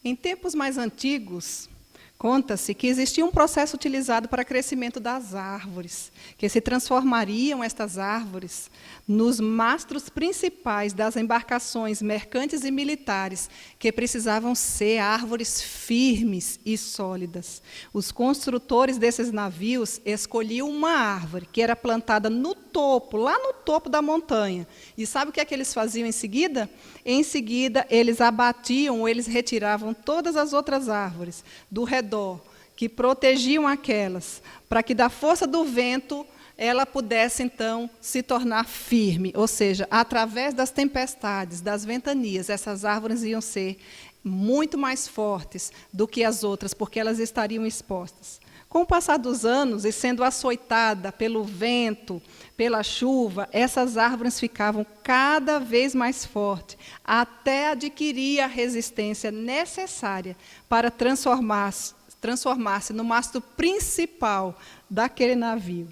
Em tempos mais antigos, conta-se que existia um processo utilizado para o crescimento das árvores, que se transformariam estas árvores nos mastros principais das embarcações mercantes e militares, que precisavam ser árvores firmes e sólidas. Os construtores desses navios escolhiam uma árvore que era plantada no topo, lá no topo da montanha. E sabe o que é que eles faziam em seguida? Em seguida, eles abatiam ou eles retiravam todas as outras árvores do redor, que protegiam aquelas, para que da força do vento ela pudesse, então, se tornar firme. Ou seja, através das tempestades, das ventanias, essas árvores iam ser muito mais fortes do que as outras, porque elas estariam expostas. Com o passar dos anos, e sendo açoitada pelo vento, pela chuva, essas árvores ficavam cada vez mais fortes, até adquirir a resistência necessária para transformar-se no mastro principal daquele navio.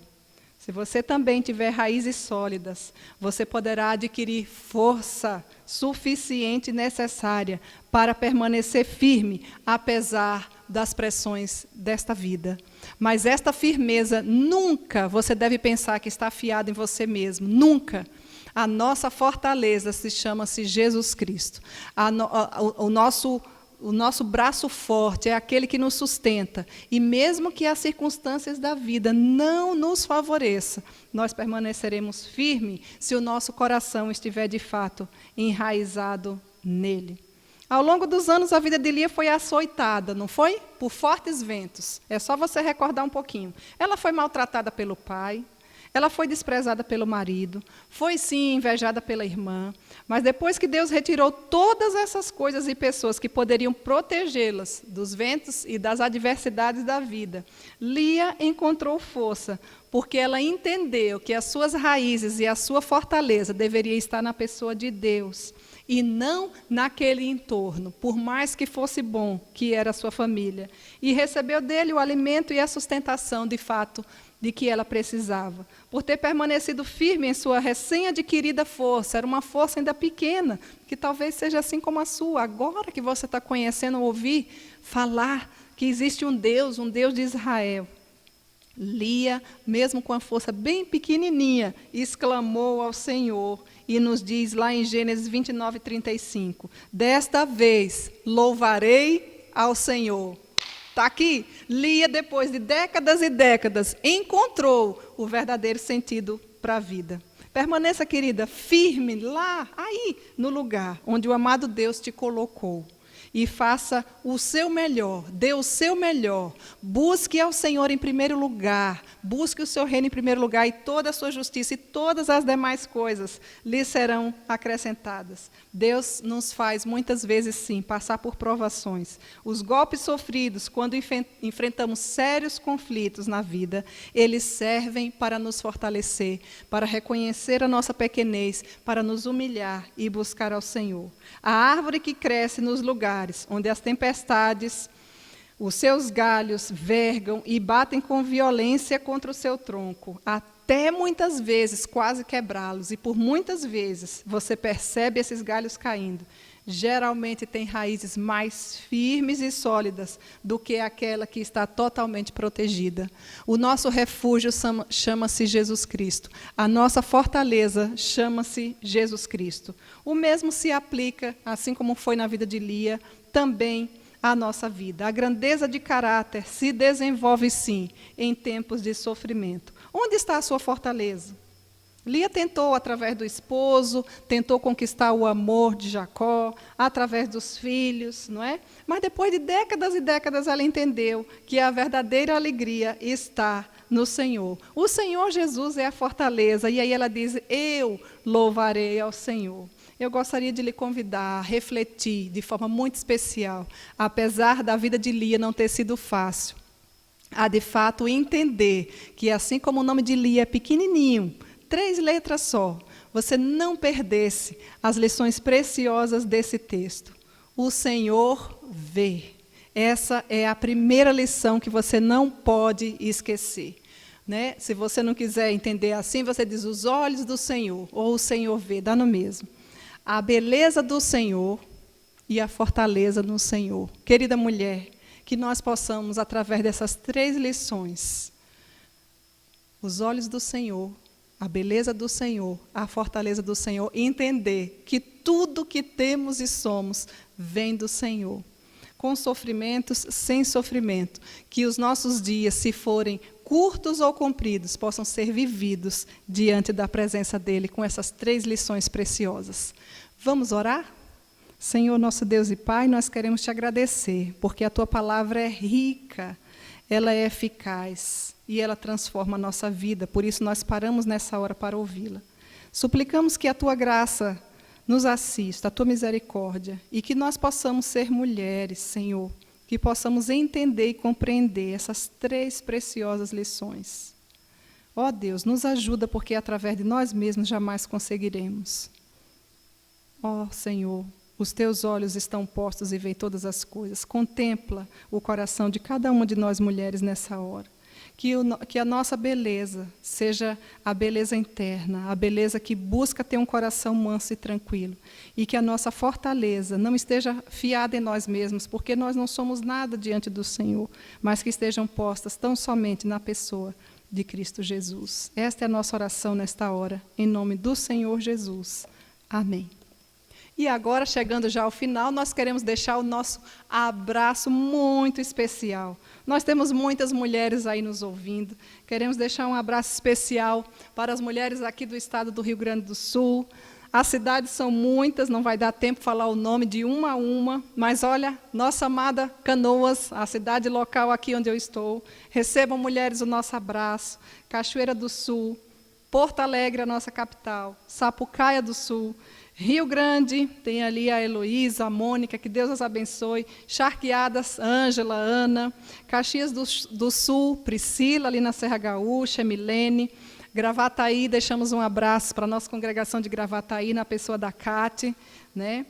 Se você também tiver raízes sólidas, você poderá adquirir força suficiente e necessária para permanecer firme, apesar das pressões desta vida. Mas esta firmeza, nunca você deve pensar que está afiada em você mesmo, nunca. A nossa fortaleza chama-se Jesus Cristo. O nosso braço forte é aquele que nos sustenta. E mesmo que as circunstâncias da vida não nos favoreçam, nós permaneceremos firmes se o nosso coração estiver de fato enraizado nele. Ao longo dos anos, a vida de Lia foi açoitada, não foi? Por fortes ventos. É só você recordar um pouquinho. Ela foi maltratada pelo pai. Ela foi desprezada pelo marido, foi sim invejada pela irmã, mas depois que Deus retirou todas essas coisas e pessoas que poderiam protegê-las dos ventos e das adversidades da vida, Lia encontrou força, porque ela entendeu que as suas raízes e a sua fortaleza deveria estar na pessoa de Deus e não naquele entorno, por mais que fosse bom, que era a sua família. E recebeu dele o alimento e a sustentação, de fato, de que ela precisava. Por ter permanecido firme em sua recém-adquirida força, era uma força ainda pequena, que talvez seja assim como a sua. Agora que você está conhecendo, ouvir falar que existe um Deus de Israel. Lia, mesmo com a força bem pequenininha, exclamou ao Senhor e nos diz lá em Gênesis 29:35, desta vez louvarei ao Senhor. Está aqui, Lia, depois de décadas e décadas, encontrou o verdadeiro sentido para a vida. Permaneça, querida, firme lá, aí, no lugar onde o amado Deus te colocou. E faça o seu melhor, dê o seu melhor. Busque ao Senhor em primeiro lugar. Busque o seu reino em primeiro lugar e toda a sua justiça e todas as demais coisas lhe serão acrescentadas. Deus nos faz muitas vezes, sim, passar por provações. Os golpes sofridos, quando enfrentamos sérios conflitos na vida, eles servem para nos fortalecer, para reconhecer a nossa pequenez, para nos humilhar e buscar ao Senhor. A árvore que cresce nos lugares onde as tempestades, os seus galhos vergam e batem com violência contra o seu tronco, até muitas vezes quase quebrá-los, e por muitas vezes você percebe esses galhos caindo. Geralmente tem raízes mais firmes e sólidas do que aquela que está totalmente protegida. O nosso refúgio chama-se Jesus Cristo. A nossa fortaleza chama-se Jesus Cristo. O mesmo se aplica, assim como foi na vida de Lia, também à nossa vida. A grandeza de caráter se desenvolve, sim, em tempos de sofrimento. Onde está a sua fortaleza? Lia tentou, através do esposo, tentou conquistar o amor de Jacó, através dos filhos, não é? Mas depois de décadas e décadas ela entendeu que a verdadeira alegria está no Senhor. O Senhor Jesus é a fortaleza, e aí ela diz, eu louvarei ao Senhor. Eu gostaria de lhe convidar a refletir de forma muito especial, apesar da vida de Lia não ter sido fácil, a de fato entender que assim como o nome de Lia é pequenininho, 3 letras só, você não perdesse as lições preciosas desse texto. O Senhor vê. Essa é a primeira lição que você não pode esquecer. Né? Se você não quiser entender assim, você diz os olhos do Senhor, ou o Senhor vê, dá no mesmo. A beleza do Senhor e a fortaleza no Senhor. Querida mulher, que nós possamos, através dessas 3 lições, os olhos do Senhor, a beleza do Senhor, a fortaleza do Senhor, e entender que tudo que temos e somos vem do Senhor. Com sofrimentos, sem sofrimento. Que os nossos dias, se forem curtos ou compridos, possam ser vividos diante da presença dEle, com essas 3 lições preciosas. Vamos orar? Senhor, nosso Deus e Pai, nós queremos te agradecer, porque a Tua palavra é rica, ela é eficaz e ela transforma a nossa vida. Por isso nós paramos nessa hora para ouvi-la. Suplicamos que a Tua graça nos assista, a Tua misericórdia, e que nós possamos ser mulheres, Senhor, que possamos entender e compreender essas 3 preciosas lições. Ó Deus, nos ajuda, porque através de nós mesmos jamais conseguiremos. Ó Senhor, os Teus olhos estão postos e veem todas as coisas. Contempla o coração de cada uma de nós mulheres nessa hora. que a nossa beleza seja a beleza interna, a beleza que busca ter um coração manso e tranquilo. E que a nossa fortaleza não esteja fiada em nós mesmos, porque nós não somos nada diante do Senhor, mas que estejam postas tão somente na pessoa de Cristo Jesus. Esta é a nossa oração nesta hora, em nome do Senhor Jesus. Amém. E agora, chegando já ao final, nós queremos deixar o nosso abraço muito especial. Nós temos muitas mulheres aí nos ouvindo. Queremos deixar um abraço especial para as mulheres aqui do estado do Rio Grande do Sul. As cidades são muitas, não vai dar tempo de falar o nome de uma a uma, mas olha, nossa amada Canoas, a cidade local aqui onde eu estou, recebam, mulheres, o nosso abraço. Cachoeira do Sul, Porto Alegre, a nossa capital, Sapucaia do Sul, Rio Grande, tem ali a Heloísa, a Mônica, que Deus as abençoe. Charqueadas, Ângela, Ana. Caxias do Sul, Priscila, ali na Serra Gaúcha, Milene. Gravataí, deixamos um abraço para a nossa congregação de Gravataí, na pessoa da Cate, né?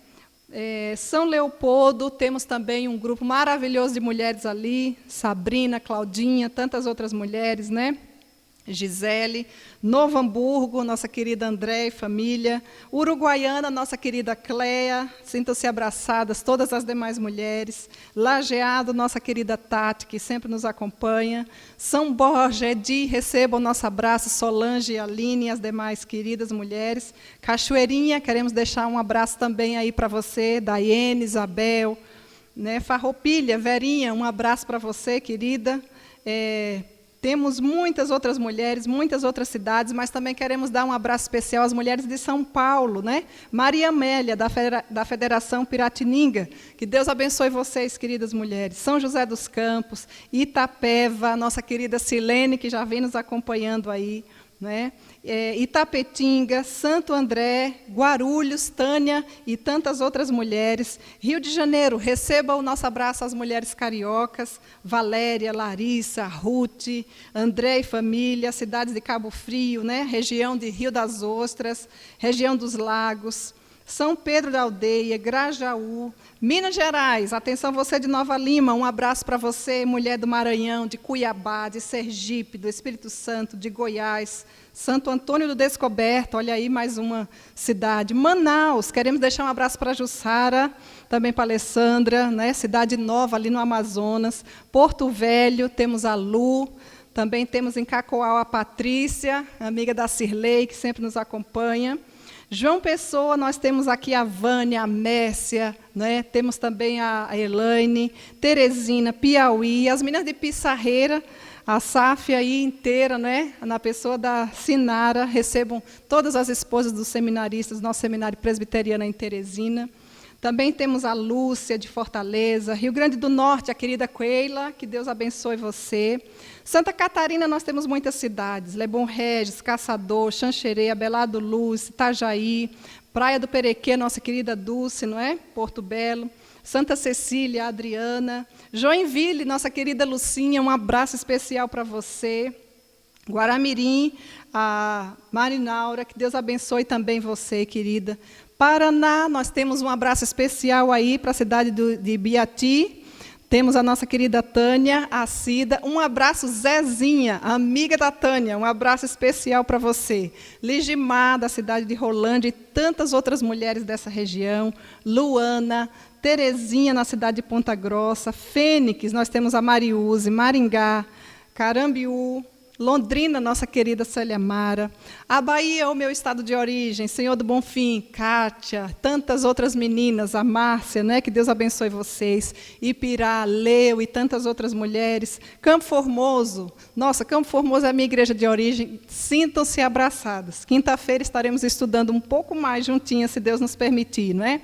São Leopoldo, temos também um grupo maravilhoso de mulheres ali. Sabrina, Claudinha, tantas outras mulheres, né? Gisele, Novo Hamburgo, nossa querida André e família, Uruguaiana, nossa querida Cleia, sintam-se abraçadas todas as demais mulheres, Lajeado, nossa querida Tati, que sempre nos acompanha, São Borja, Edi, recebam o nosso abraço, Solange, Aline e as demais queridas mulheres, Cachoeirinha, queremos deixar um abraço também aí para você, Daiane, Isabel, né? Farroupilha, Verinha, um abraço para você, querida. Temos muitas outras mulheres, muitas outras cidades, mas também queremos dar um abraço especial às mulheres de São Paulo, né? Maria Amélia, da Federação Piratininga. Que Deus abençoe vocês, queridas mulheres. São José dos Campos, Itapeva, nossa querida Silene, que já vem nos acompanhando aí, né? Itapetinga, Santo André, Guarulhos, Tânia e tantas outras mulheres. Rio de Janeiro, receba o nosso abraço às mulheres cariocas, Valéria, Larissa, Ruth, André e família, cidades de Cabo Frio, né? Região de Rio das Ostras, região dos Lagos, São Pedro da Aldeia, Grajaú, Minas Gerais, atenção você de Nova Lima, um abraço para você, mulher do Maranhão, de Cuiabá, de Sergipe, do Espírito Santo, de Goiás, Santo Antônio do Descoberto, olha aí mais uma cidade. Manaus, queremos deixar um abraço para a Jussara, também para a Alessandra, né? Cidade Nova, ali no Amazonas. Porto Velho, temos a Lu, também temos em Cacoal a Patrícia, amiga da Cirlei, que sempre nos acompanha. João Pessoa, nós temos aqui a Vânia, a Mércia, né? Temos também a Elaine, Teresina, Piauí, as meninas de Pissarreira, a SAF aí inteira, né? Na pessoa da Sinara, recebam todas as esposas dos seminaristas, nosso seminário presbiteriano em Teresina. Também temos a Lúcia, de Fortaleza, Rio Grande do Norte, a querida Keila, que Deus abençoe você. Santa Catarina, nós temos muitas cidades, Lebon Regis, Caçador, Xanxerê, Abelardo Luz, Itajaí, Praia do Perequê, nossa querida Dulce, não é? Porto Belo, Santa Cecília, Adriana, Joinville, nossa querida Lucinha, um abraço especial para você. Guaramirim, a Marinaura, que Deus abençoe também você, querida. Paraná, nós temos um abraço especial aí para a cidade de Biati. Temos a nossa querida Tânia, a Cida. Um abraço, Zezinha, amiga da Tânia. Um abraço especial para você. Ligimar, da cidade de Rolândia, e tantas outras mulheres dessa região. Luana, Terezinha, na cidade de Ponta Grossa. Fênix, nós temos a Mariúze, Maringá, Carambiú, Londrina, nossa querida Célia Mara. A Bahia, o meu estado de origem, Senhor do Bonfim, Kátia, tantas outras meninas, a Márcia, né, que Deus abençoe vocês, Ipirá, Leu e tantas outras mulheres. Campo Formoso, nossa, Campo Formoso é a minha igreja de origem, sintam-se abraçadas. Quinta-feira estaremos estudando um pouco mais juntinhas, se Deus nos permitir, não é?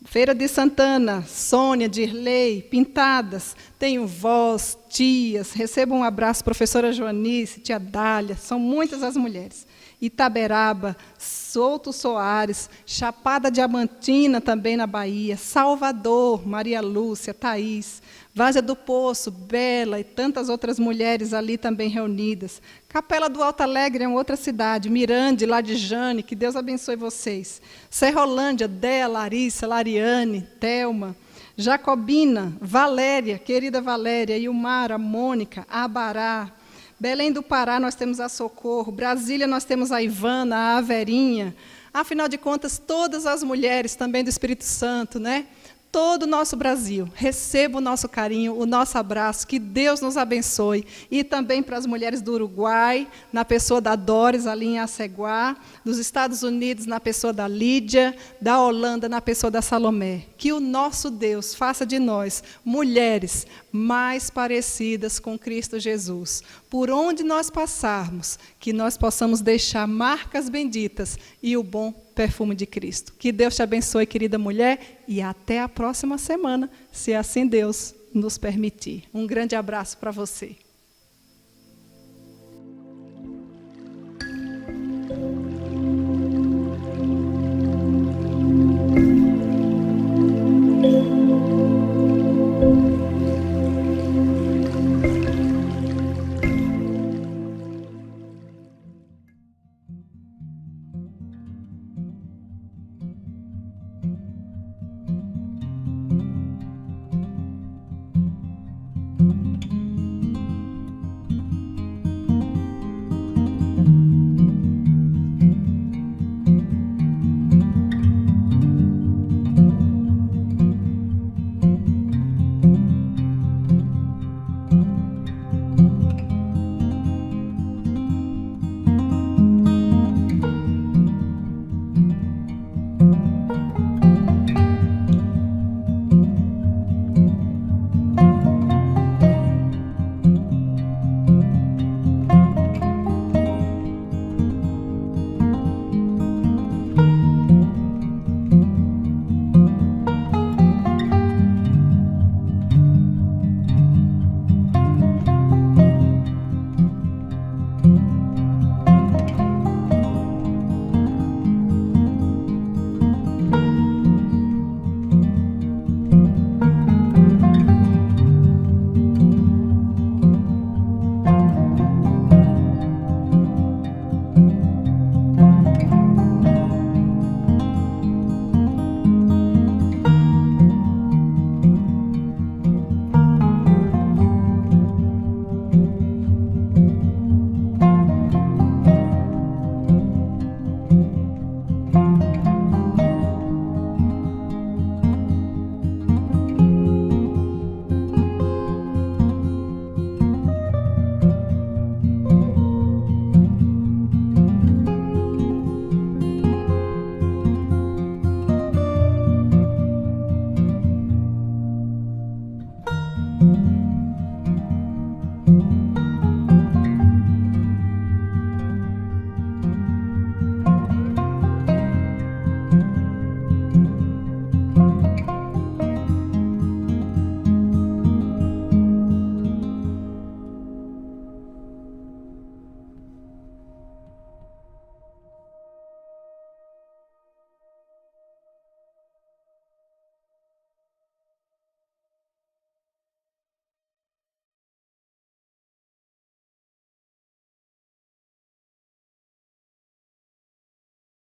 Feira de Santana, Sônia, Dirley, Pintadas, tenho vós, tias, recebam um abraço, professora Joanice, tia Dália, são muitas as mulheres. Itaberaba, Souto Soares, Chapada Diamantina, também na Bahia, Salvador, Maria Lúcia, Thaís, Várzea do Poço, Bela e tantas outras mulheres ali também reunidas. Capela do Alto Alegre é uma outra cidade, Mirande, lá de Jane, que Deus abençoe vocês. Serrolândia, Déa, Larissa, Lariane, Thelma, Jacobina, Valéria, querida Valéria, Ilmara, Mônica, Abará, Belém do Pará nós temos a Socorro, Brasília nós temos a Ivana, a Averinha. Afinal de contas, todas as mulheres também do Espírito Santo, né? Todo o nosso Brasil, receba o nosso carinho, o nosso abraço, que Deus nos abençoe. E também para as mulheres do Uruguai, na pessoa da Doris, ali em Aceguá, dos Estados Unidos, na pessoa da Lídia, da Holanda, na pessoa da Salomé. Que o nosso Deus faça de nós mulheres mais parecidas com Cristo Jesus. Por onde nós passarmos, que nós possamos deixar marcas benditas e o bom perfume de Cristo. Que Deus te abençoe, querida mulher, e até a próxima semana, se assim Deus nos permitir. Um grande abraço para você.